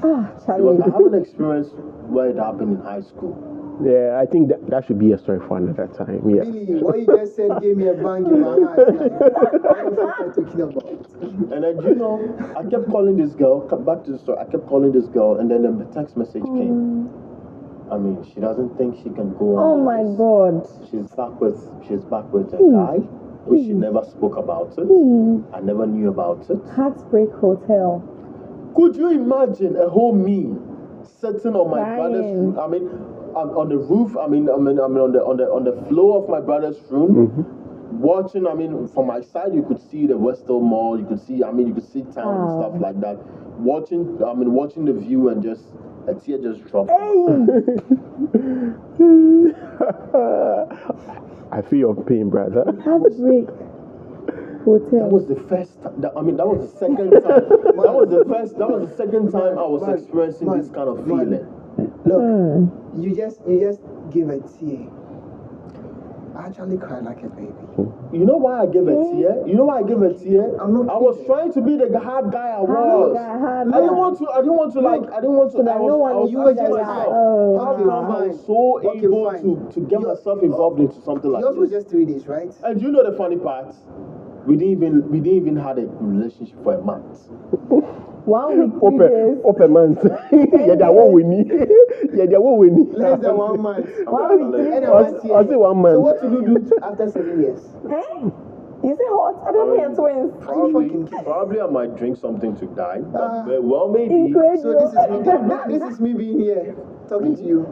Ah, Because Charlie. I haven't experienced where it happened in high school. Yeah, I think that should be a story for another time. Yeah. Billy, what you just said gave me a bang in my heart. Like, what the fuck are you talking about? And then, you know, I kept calling this girl, come back to the story, I kept calling this girl, and then the text message came. I mean, she doesn't think she can go on. Oh with my this. God. She's back with a guy, which she never spoke about it. I never knew about it. Heartbreak Hotel. Could you imagine a whole me sitting on my Crying. brother's room? I mean, on the roof. I mean, on the floor of my brother's room, watching. I mean, from my side, you could see the Western Mall. You could see. I mean, you could see town and stuff like that. Watching the view and just a tear just dropped. I feel your pain, brother. Heartbreak That Hotel. was the first time. That was the second time. That was the second time I was experiencing this kind of feeling. Look, you just gave a tear. I actually cried like a baby. You know why I gave a tear? You know why I gave a tear? I'm not I was trying to be the hard guy I was. I didn't want to I that no one was you were asking just myself, oh, how okay, come I fine. was so Okay, able fine. to get myself involved into something like Yours was this? just 3 days, right? And you know the funny part? We didn't even have a relationship for a month. 1 week, 3 days. Open months. Yeah, that one we need. Yeah, that one we need. Less than 1 month. One week, 3 And days. I'll say 1 month. So what did you do after 7 years? Eh? You say hot? I don't hear twins. Probably I might drink something to die. Ah. But, well, maybe. Incredible. So this is me being here talking to you.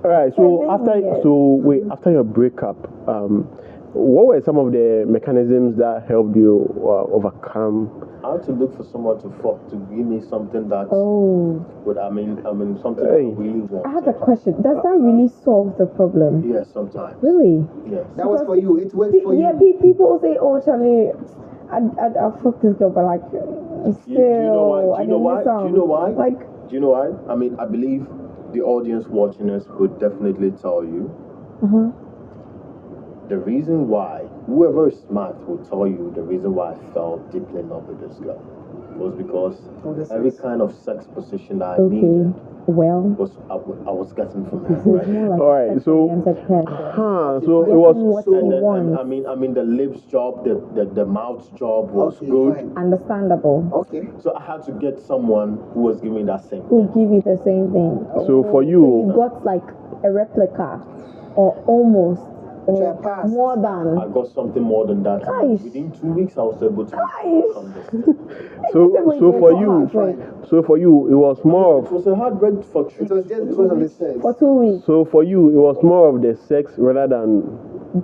All right. So 7 years. after your breakup, what were some of the mechanisms that helped you overcome? I had to look for someone to give me something that Oh. would something Hey. I really want. I have a question. Does that really solve the problem? Yes, sometimes. Really? Yes. That was for you. It worked for you. Yeah, people say, oh, Charlie, I fuck this girl, but like, still, Do you know why? I didn't miss out. Do you know why? Like, Do you know why? I mean, I believe the audience watching us would definitely tell you the reason why. Whoever is smart will tell you the reason why I fell deeply in love with this girl was because every kind of sex position that I needed well, was I was getting from her. this is Right? more like All right, so- sex-oriented person. So it was. What And he then, wants. I mean, the lips job, the mouth job was Okay, good. fine. Understandable. Okay. So I had to get someone who was giving me that same Who thing. give you the same thing. So for you- So you got like a replica or almost or Surpassed. more than. I got something more than that. Gosh. Within 2 weeks, I was able to Gosh. overcome this. So for you, it was more It of. was a heartbreak for It was just because of the sex. For 2 weeks. So for you, it was more of the sex rather than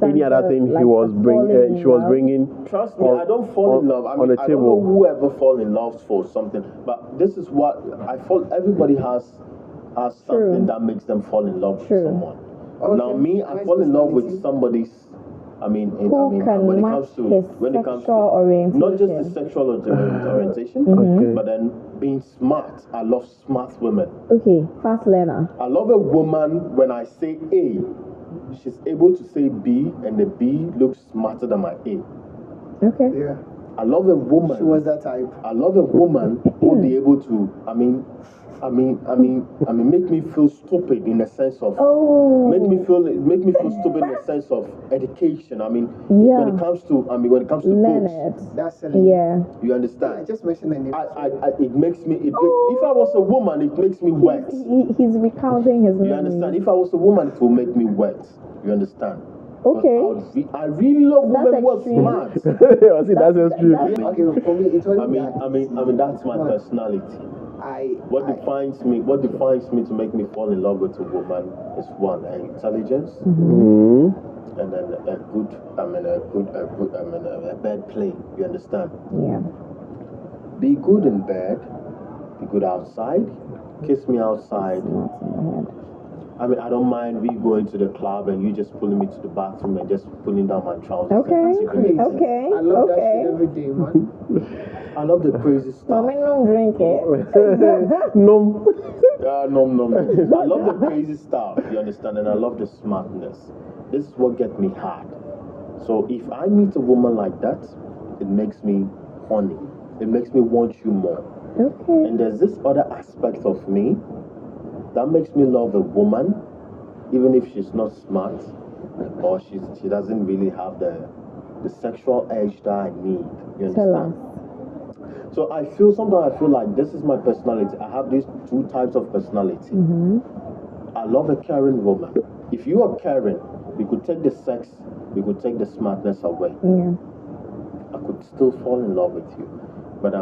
any other thing like he was bringing. She was love. bringing. Trust me, I don't fall in love. I on mean, the I don't know table. whoever fall in love for something, but this is what I fall. Everybody has something that makes them fall in love with someone. Okay. Now, me, I Nice fall in love with personality. somebody's. Who can when it match comes to his when it comes to sexual orientation. not just the sexual orientation, Okay. but then being smart. I love smart women. Okay, fast learner. I love a woman when I say A, she's able to say B, and the B looks smarter than my A. Okay. Yeah. I love a woman. She was that type. I love a woman who will be able to, make me feel stupid in the sense of, make me feel stupid in the sense of education. When it comes to, Learn books, it. That's silly. Yeah. you I understand? just mentioned the name. It makes me. If I was a woman, it makes me wet. He's recounting his You memories. understand? If I was a woman, it will make me wet. You understand? Okay. I really love That's women who are extreme. smart. See, that's true. Okay, for me, it was. That's my personality. What defines me to make me fall in love with a woman is one, her intelligence, Mm-hmm. and then a bed play. You understand? Yeah. Be good in bed, be good outside, kiss me outside. Not in the head. I don't mind we going to the club and you just pulling me to the bathroom and just pulling down my trousers. Okay. Crazy. Okay. I love that Okay. shit every day, man. I love the crazy stuff. Mommy, don't drink it. No. No. I love the crazy stuff, you understand, and I love the smartness. This is what gets me hard. So if I meet a woman like that, it makes me horny. It makes me want you more. Okay. And there's this other aspect of me that makes me love a woman, even if she's not smart or she doesn't really have the sexual edge that I need. You Tell understand? So sometimes I feel like this is my personality. I have these two types of personality. Mm-hmm. I love a caring woman. If you are caring, we could take the sex, we could take the smartness away. Yeah. I could still fall in love with you. But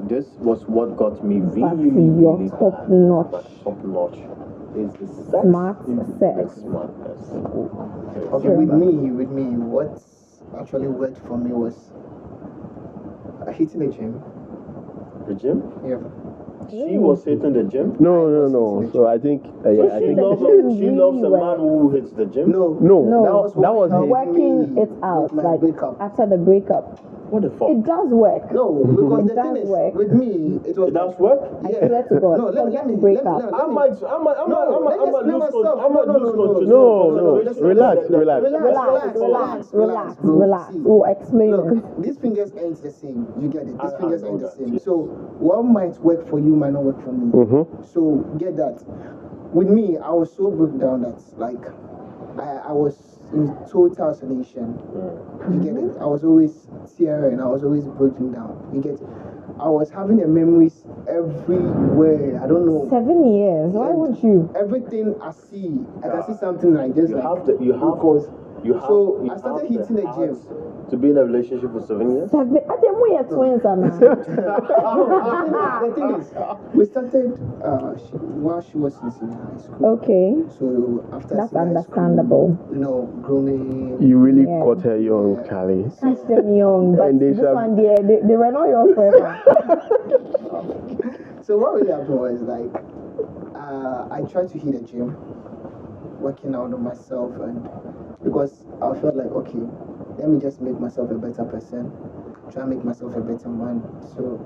this was what got me really, your really top bad. notch. My top notch is the sex. Smart sex. The smartness. Okay, with me, what actually worked for me was hitting the gym. The gym? Yeah. She was hitting the gym? No. So I think. I She think. loves a man who hits the gym? No. No. That was his. Working it out, with my like breakup. after the breakup. What the fuck? It does work. No, because It the does thing is, work. with me, it was. It does work? I swear to God. No, let me break let up. me- I might lose control. No. Relax. Relax. Bro, see, We'll explain it. Look, these fingers ain't the same. You get it. These I fingers know ain't the that, same. yes. So what might work for you might not work for me. Mm-hmm. So get that. With me, I was so broken down that like I was in total isolation. You get it? I was always tearing. I was always broken down. You get it? I was having the memories everywhere. I don't know. 7 years. Why would you? Everything I see, I can see something like this. So I started hitting the gym. To be in a relationship for 7 years? I think we are twins, Anna. The thing is, we started while she was in senior high school. Okay. So after That's senior high understandable. school, grooming. You really Yeah. caught her young, Callie. Catch them young, but And they this shall- one, they were not yours forever. So what really happened was like, I tried to hit the gym, working out on myself, and because I felt like, okay, let me just make myself a better person, try and make myself a better man. So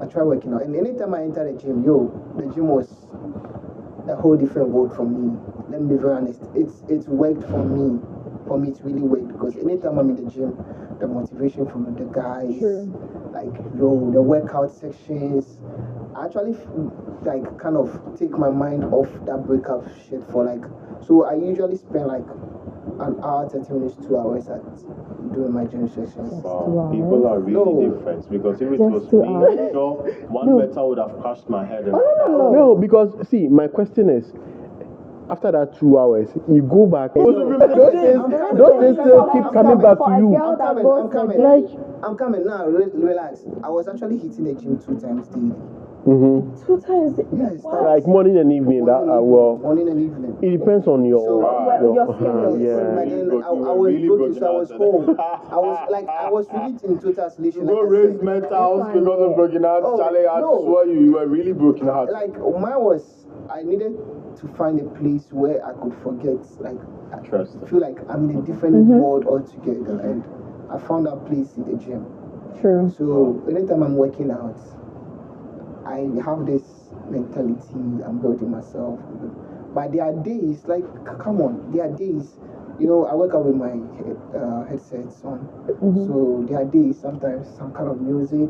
I tried working out, and anytime I enter the gym, the gym was a whole different world for me. Let me be very honest. It's worked for me. For me, it's really worked because anytime I'm in the gym, the motivation from the guys, like the workout sections, I actually like kind of take my mind off that breakup shit for like. So I usually spend like an hour, 30 minutes, 2 hours at doing my gym sessions. Wow, people are really different because if it was me, I'm sure one metal would have crushed my head. No, because see, my question is, after that 2 hours, you go back. Those things still keep coming back to you. I'm coming now. Relax. I was actually hitting the gym 2 times daily. Mm-hmm. 2 times. Yeah, it's What? Like morning and evening. morning and evening. It depends on your. So, your schedule. yeah. But then You I was really broke, so I was broken home. I was really in total isolation. You go Like I raise said. mental house fine, because of yeah. broken heart. Oh, Charlie, I no. swear you were really broken heart. Like mine was, I needed to find a place where I could forget. Like I Trust. feel like I'm in a different world altogether, and I found that place in the gym. True. So anytime I'm working out, I have this mentality. I'm building myself. But there are days, like, come on, there are days. You know, I wake up with my headsets on. So there are days, sometimes some kind of music.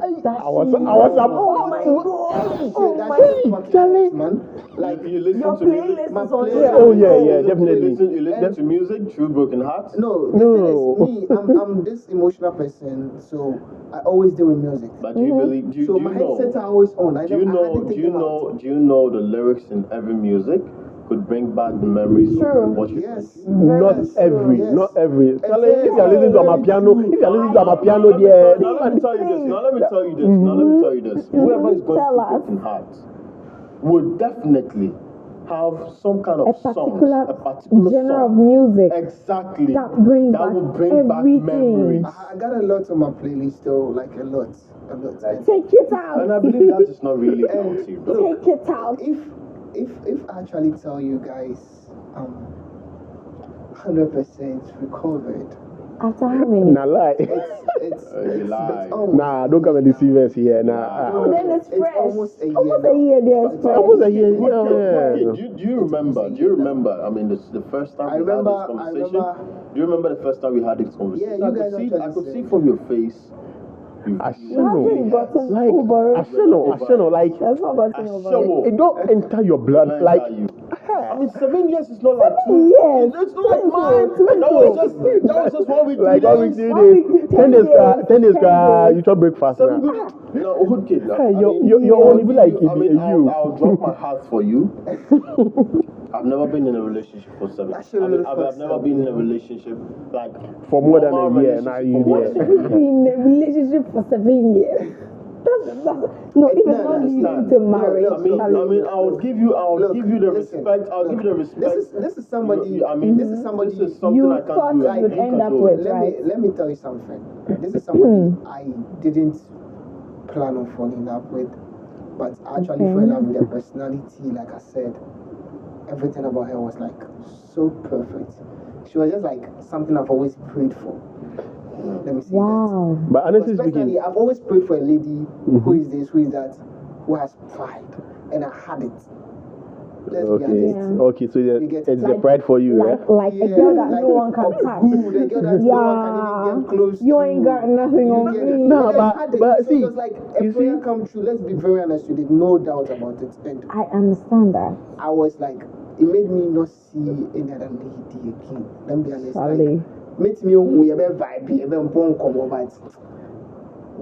I was about Oh my god! Charlie. Man. Like, you listen Your to music. playlist my is on playlist- here. Oh yeah, You definitely. listen to music through broken hearts. No, No. the thing is, me, I'm this emotional person, so I always deal with music. But do you believe? Do you, So do you my know? headsets are always on. Do you know? Do you know the lyrics in every music could bring back the memories True. of what you Yes. think? Not Yes. every, Yes. not every. Charlie, if Exactly. you're listening to my piano, if you're listening to my piano, there. Now let me tell you this. Now let me tell you this. Now let me tell you this. Whoever is going Tell through us. broken hearts would definitely have some kind of A particular particular genre of song. music Exactly. that brings that back will bring back everything. memories. I got a lot on my playlist though, like a lot. Take it And I out. believe that is not really And healthy. look, Take it out. if I actually tell you guys, 100% recovered. After how many? Nah, lie. It's lie. almost Nah, don't come and deceive us here. Nah. Oh, then it's fresh. almost a year. Almost a year there. It's fresh. Almost a year. Okay, Yeah. do you remember? Do you remember? I mean, the first time I we had remember- this conversation. I remember- Do you remember the first time we had this conversation? Yeah, you I guys could see. I actually could see said- from your face. I You haven't gotten like over I it. should know, like That's not gotten over it. it don't enter your blood. Like I mean, 7 years is not like 2. Yes. It's not like mine. Twinkle, That was just 1 week, 3 like days. 1 week, 3 1 week, days, 10 10 days, days, 10 days, 10 days. you chop breakfast. 7 Now. good. No, good kid. Hey, I you're mean, only be like I mean, you. I'll drop my heart for you. I've never been in a relationship for 7. That should I mean, really I've fuck never up. been in a relationship like For more than a normal year, now relationship you for more there. than 7 You've been in a relationship for 7 years. That's no, if it's No, not leading understand. to marriage, No, I mean, I'll give you Look, the listen, respect. I'll give you the look, respect. This is somebody. I mean, this is somebody. This is something you I can't thought do. you would You end can up do with, it. Let me tell you something. This is somebody I didn't plan on falling in love with, but I actually fell in love with her personality. Like I said, everything about her was like so perfect. She was just like something I've always prayed for. Let me say that. wow. But honestly Because speaking, personally, I've always prayed for a lady who is this, who is that, who has pride, and I had it. Let's be okay, honest. okay, so You get it's the like- pride for you, Like a girl that no one can touch. Ooh, the girl that no one can even get close You to. ain't got nothing on get me. it. No, And I had it. but So see, it was like a you prayer see- come true. Let's be very honest with it, no doubt about it. And I understand that. I was like, it made me not see any other lady again. Let me be honest. Charlie. Like, makes me we have a vibe, we have a bone come over.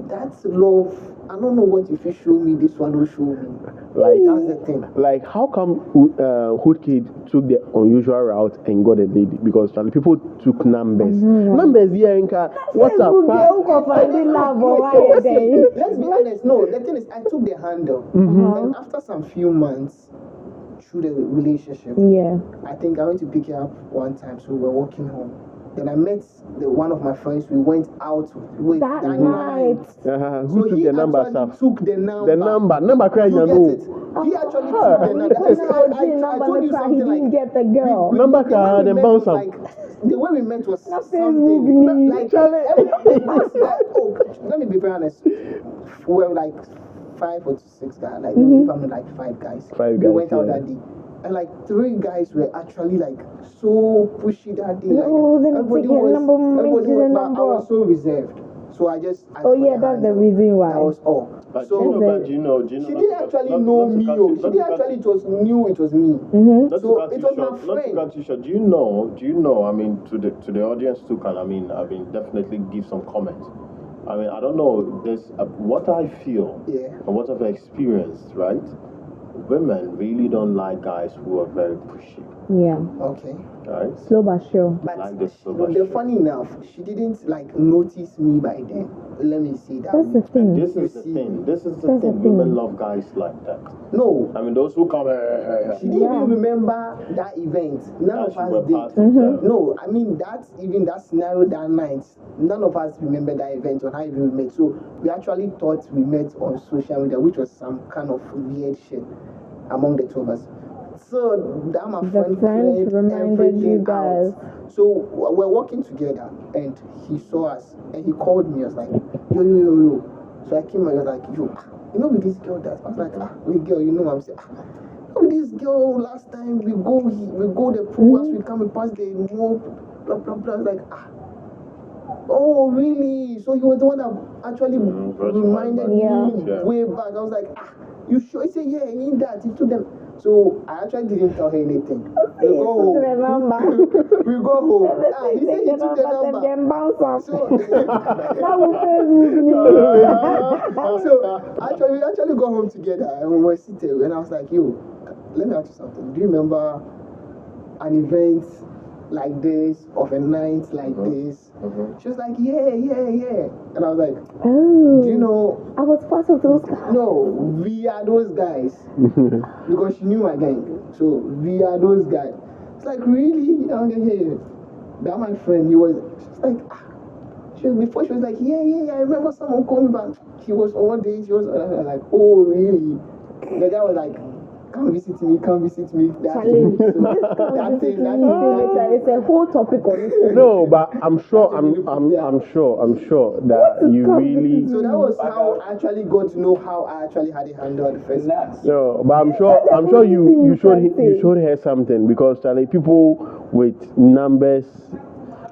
That's love. I don't know what if you show me this one will show me. like, That's the thing. like how come Hood Kid took the unusual route and got a lady? Because Charlie, people took numbers. Numbers here, Inka. What's up? Facebook girl go find love or why a day. Let's be honest. No, the thing is, I took the handle, and after some few months through the relationship, Yeah. I think I went to pick her up one time, so we were walking home. Then I met one of my friends. We went out with That that night. Who So took he the number, actually sir? took the number. The number crying, You you get know. it? He actually took the number. That is, I told you He something didn't like get the girl. Number the way card, we then met bounce was up. like the way we met was Not something Facebook, like Charlie. let me be very honest. We were like 5 or 6 guys, like if I'm not like 5 guys. 5 We guys, went out yeah. that day. And like 3 guys were actually like so pushy that day. Like, Oh, let me everybody take your number, everybody mention the but I number. was so reserved. So I just asked Oh, for yeah, the that's the handle. reason why. That was all. But So do you know? she didn't actually know me. She didn't actually knew it was me. Not So to cut it you was my short, not to friend. cut you short. Do you know? I mean, to the audience too, can I mean definitely give some comments. I mean, I don't know. There's what I feel Yeah. and what I've experienced. Right, women really don't like guys who are very pushy. Yeah. Okay. Right. Slow but sure. But Like this so much. the funny enough, she didn't like notice me by then. Let me see that. That's the thing. This is the see. thing. This is the That's the thing. thing. Women love guys like that. No, I mean, those who come she didn't Yeah. even remember that event. None of that you were us part did. of them. No, I mean that scenario that night. None of us remember that event or how even we met. So we actually thought we met on social media, which was some kind of weird shit among the two of us. So that my The friend friend cleared reminded you everything guys. out. So we're walking together, and he saw us, and he called me. I was like, yo, yo, yo, yo. So I came and I was like, yo, you know with this girl that I was like, wait, girl, you know I'm saying. With this girl last time we go the pool as we come and pass the mall, blah blah blah. I was like, oh really? So he was the one that actually reminded me way back. I was like, you sure? He said, yeah, he ain't that. He took them. So I actually didn't tell her anything. We go home. We go home. He said he took the number. So actually, we actually go home together and we were sitting. And I was like, yo, let me ask you something. Do you remember an event like this, of a night like this? She was like, yeah. And I was like, Oh. do you know? I was part of those guys. No, we are those guys. Because she knew my gang. So we are those guys. It's like, really? I'm like, yeah. That my friend, he was just like, before she was like, yeah, I remember someone called me back. He was on one day, she was like, oh, really? The guy was like, come visit me. Challenge. It's a whole topic on it. No, but I'm sure that you really. So that was how I actually got to know how I actually had it handled the first time. No, but I'm sure you showed her something, because Charlie, people with numbers,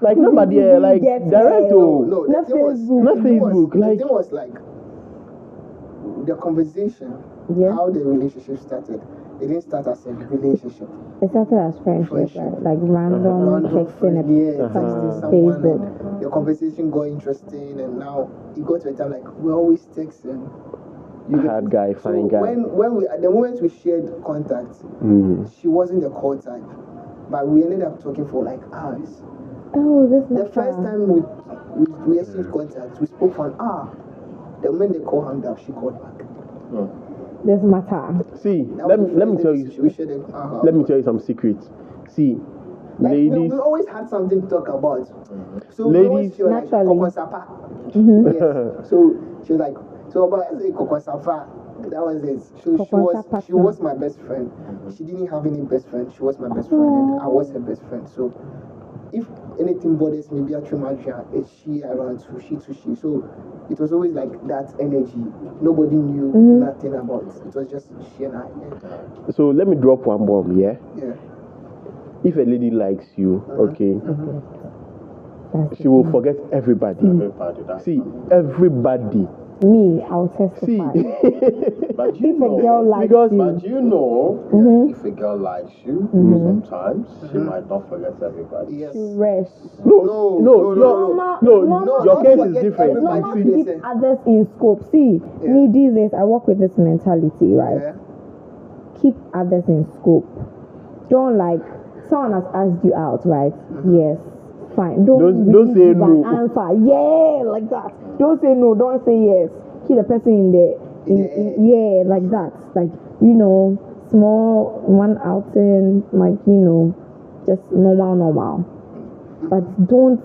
like nobody like direct to not Facebook. Like the thing was like the conversation, how the relationship started. It didn't start as a relationship. It started as friendship, right? Like random texting, texting someone, and the conversation got interesting, and now it got to a time like we're always texting. Hard guy, fine guy. When we at the moment we shared contacts, she wasn't the call type, but we ended up talking for like hours. Oh, this The first time we exchanged contacts, we spoke for an hour. The moment the call hung up, she called back. This matter. See, let me tell you. Let me tell you some secrets. See, like, ladies. We always had something to talk about. So ladies, we always feel like Kokosapa. Yes. So she was like, so about Kokosapa. That was it. She was my best friend. She didn't have any best friend. She was my best friend, and I was her best friend. So if anything bothers me, it's she around to she. So it was always like that energy. Nobody knew nothing about it. It was just she and I. Yeah. So let me drop one bomb, yeah? Yeah. If a lady likes you, okay, she will forget everybody. See, everybody. Me, I'll testify. But if a girl likes you, but you know, if a girl likes you, sometimes she might not forget everybody. Yes. rest. No, your case is different. It's normal to keep others in scope. See, me these days, I work with this mentality, right? Yeah. Keep others in scope. Don't like, someone has asked you out, right? Yes. Fine. Don't say give no. an answer. Yeah, like that. Don't say no. Don't say yes. Keep the person in there. Yeah, like that. Like, small one outing, like, just normal. But don't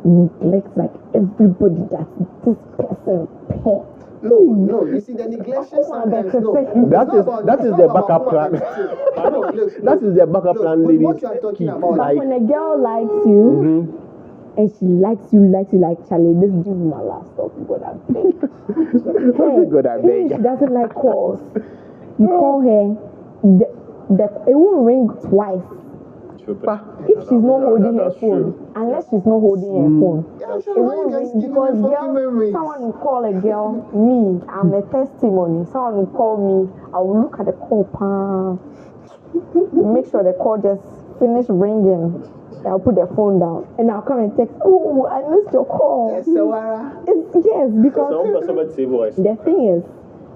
neglect like everybody that this person pay. No, you see the neglection sometimes. That is the backup plan. That is the backup plan, ladies. What you are talking about? But when a girl likes you, and she likes you like Charlie, this is my last stop. God, I beg. Hey, she doesn't like calls. You call her, it won't ring twice. If she's not holding her phone, unless she's not holding her phone, it won't ring because someone will call a girl, me, I'm a testimony. Someone will call me, I will look at the call, make sure the call just finish ringing. I'll put the phone down and I'll come and text. Oh, I missed your call. Yes, because the thing is,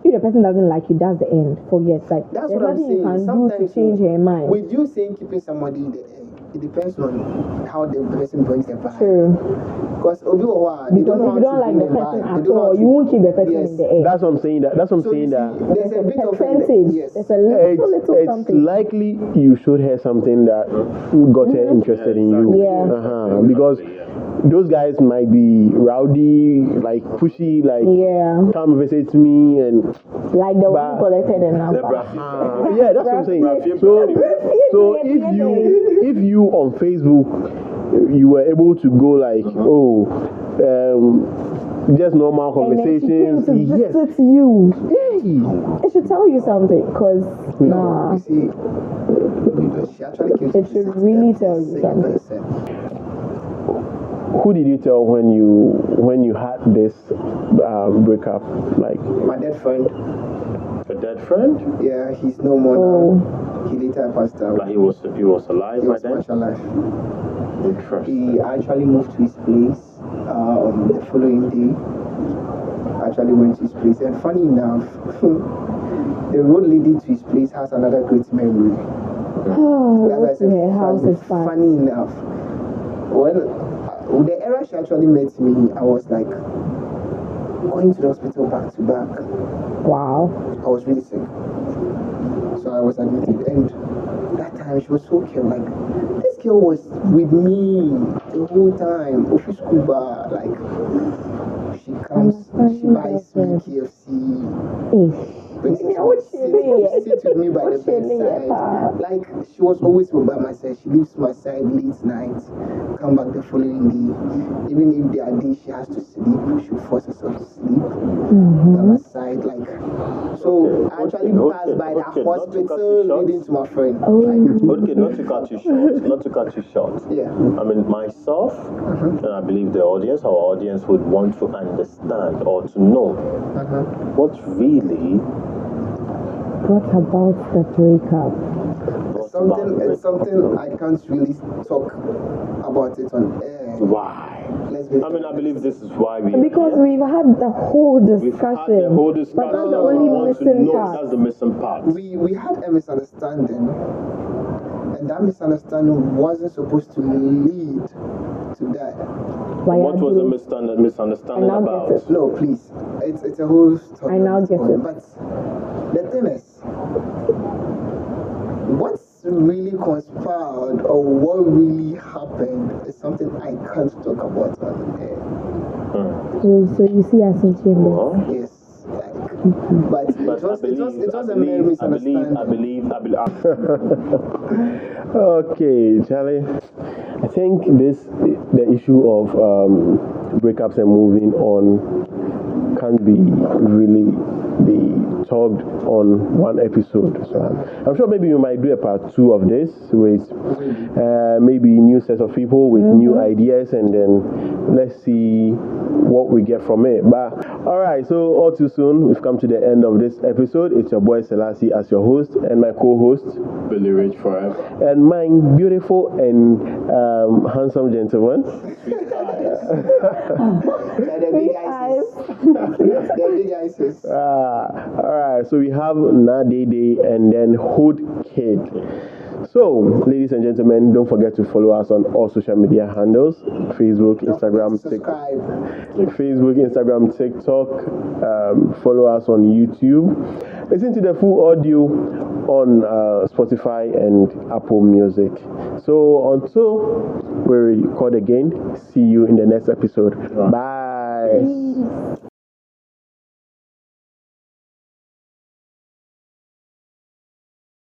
if the person doesn't like you, that's the end. Forget. Like, that's there's what I'm nothing saying. you can Sometimes do to change her mind. With you saying keeping somebody in the end, it depends on how the person brings the vibe. True. Because they Because if don't know you how don't to like bring the person vibe. at They don't know all, how you to- won't keep the person Yes. in the air. That's what I'm saying. That's what I'm So you saying. see, That there's a bit of percentage. yes. There's a little it's something. likely you showed her something that got her interested in you. Yeah. Because those guys might be rowdy, like pushy, like Yeah. come visit me and Like the one But- collected the number. yeah, that's what I'm saying. So if you on Facebook you were able to go like just normal And then she came conversations, to yes. visit you. Hey. It should tell you something, because nah, You see, she actually came to it should visit really them, tell you say something. myself. Who did you tell when you had this breakup? Like My dead friend, A dead friend? yeah, he's no more now. He later passed away. Like he was alive He by was then? much alive. Interesting. He actually moved to his place the following day. Actually went to his place, and funny enough, the road leading to his place has another great memory. Oh, That's why I go to said her house is fun. funny enough. When the era she actually met me, I was like going to the hospital back to back. Wow. I was really sick, so I was admitted. And that time she was so cute. Like this girl was with me the whole time. Office Cuba, like she comes, she buys me KFC. Brings it to me, sits with me by the bedside. Like she was always by my side. She leaves my side late night, come back the following day. Even if there are days she has to sleep, she'll force herself to sleep by my side. Like so, I actually passed by the hospital leading to my friend. Okay, not to cut you short. Yeah. I mean, myself, and I believe the audience, our audience would want to understand or to know what really What about the breakup? It's something I can't really talk about it on air. Why? I mean, I believe this is why we. Because we've had the whole We've had discussion. the whole discussion. But that's the only We want to missing know part. that's the missing part. We had a misunderstanding, and that misunderstanding wasn't supposed to lead to that. What was the misunderstanding I now about? get it. No, please. It's a whole story. I now get it. But the thing is, what's really conspired or what really happened is something I can't talk about on air. So you see us in chambers. Well, Yes. But it was a mere misunderstanding. I believe. okay, Charlie. I think the issue of breakups and moving on can't be really be talked on one episode. So I'm sure maybe we might do a part 2 of this with maybe new set of people with new ideas, and then let's see what we get from it. But all right, so all too soon we've come to the end of this episode. It's your boy Selassie as your host, and my co-host Billy Rich forever. and my beautiful and handsome gentleman. The big eyes. The big eyes. All right, so we have Nadede and then Hood Kid. So, ladies and gentlemen, don't forget to follow us on all social media handles: Facebook, Instagram, Subscribe. TikTok. Follow us on YouTube. Listen to the full audio on Spotify and Apple Music. So until we record again, see you in the next episode. Bye.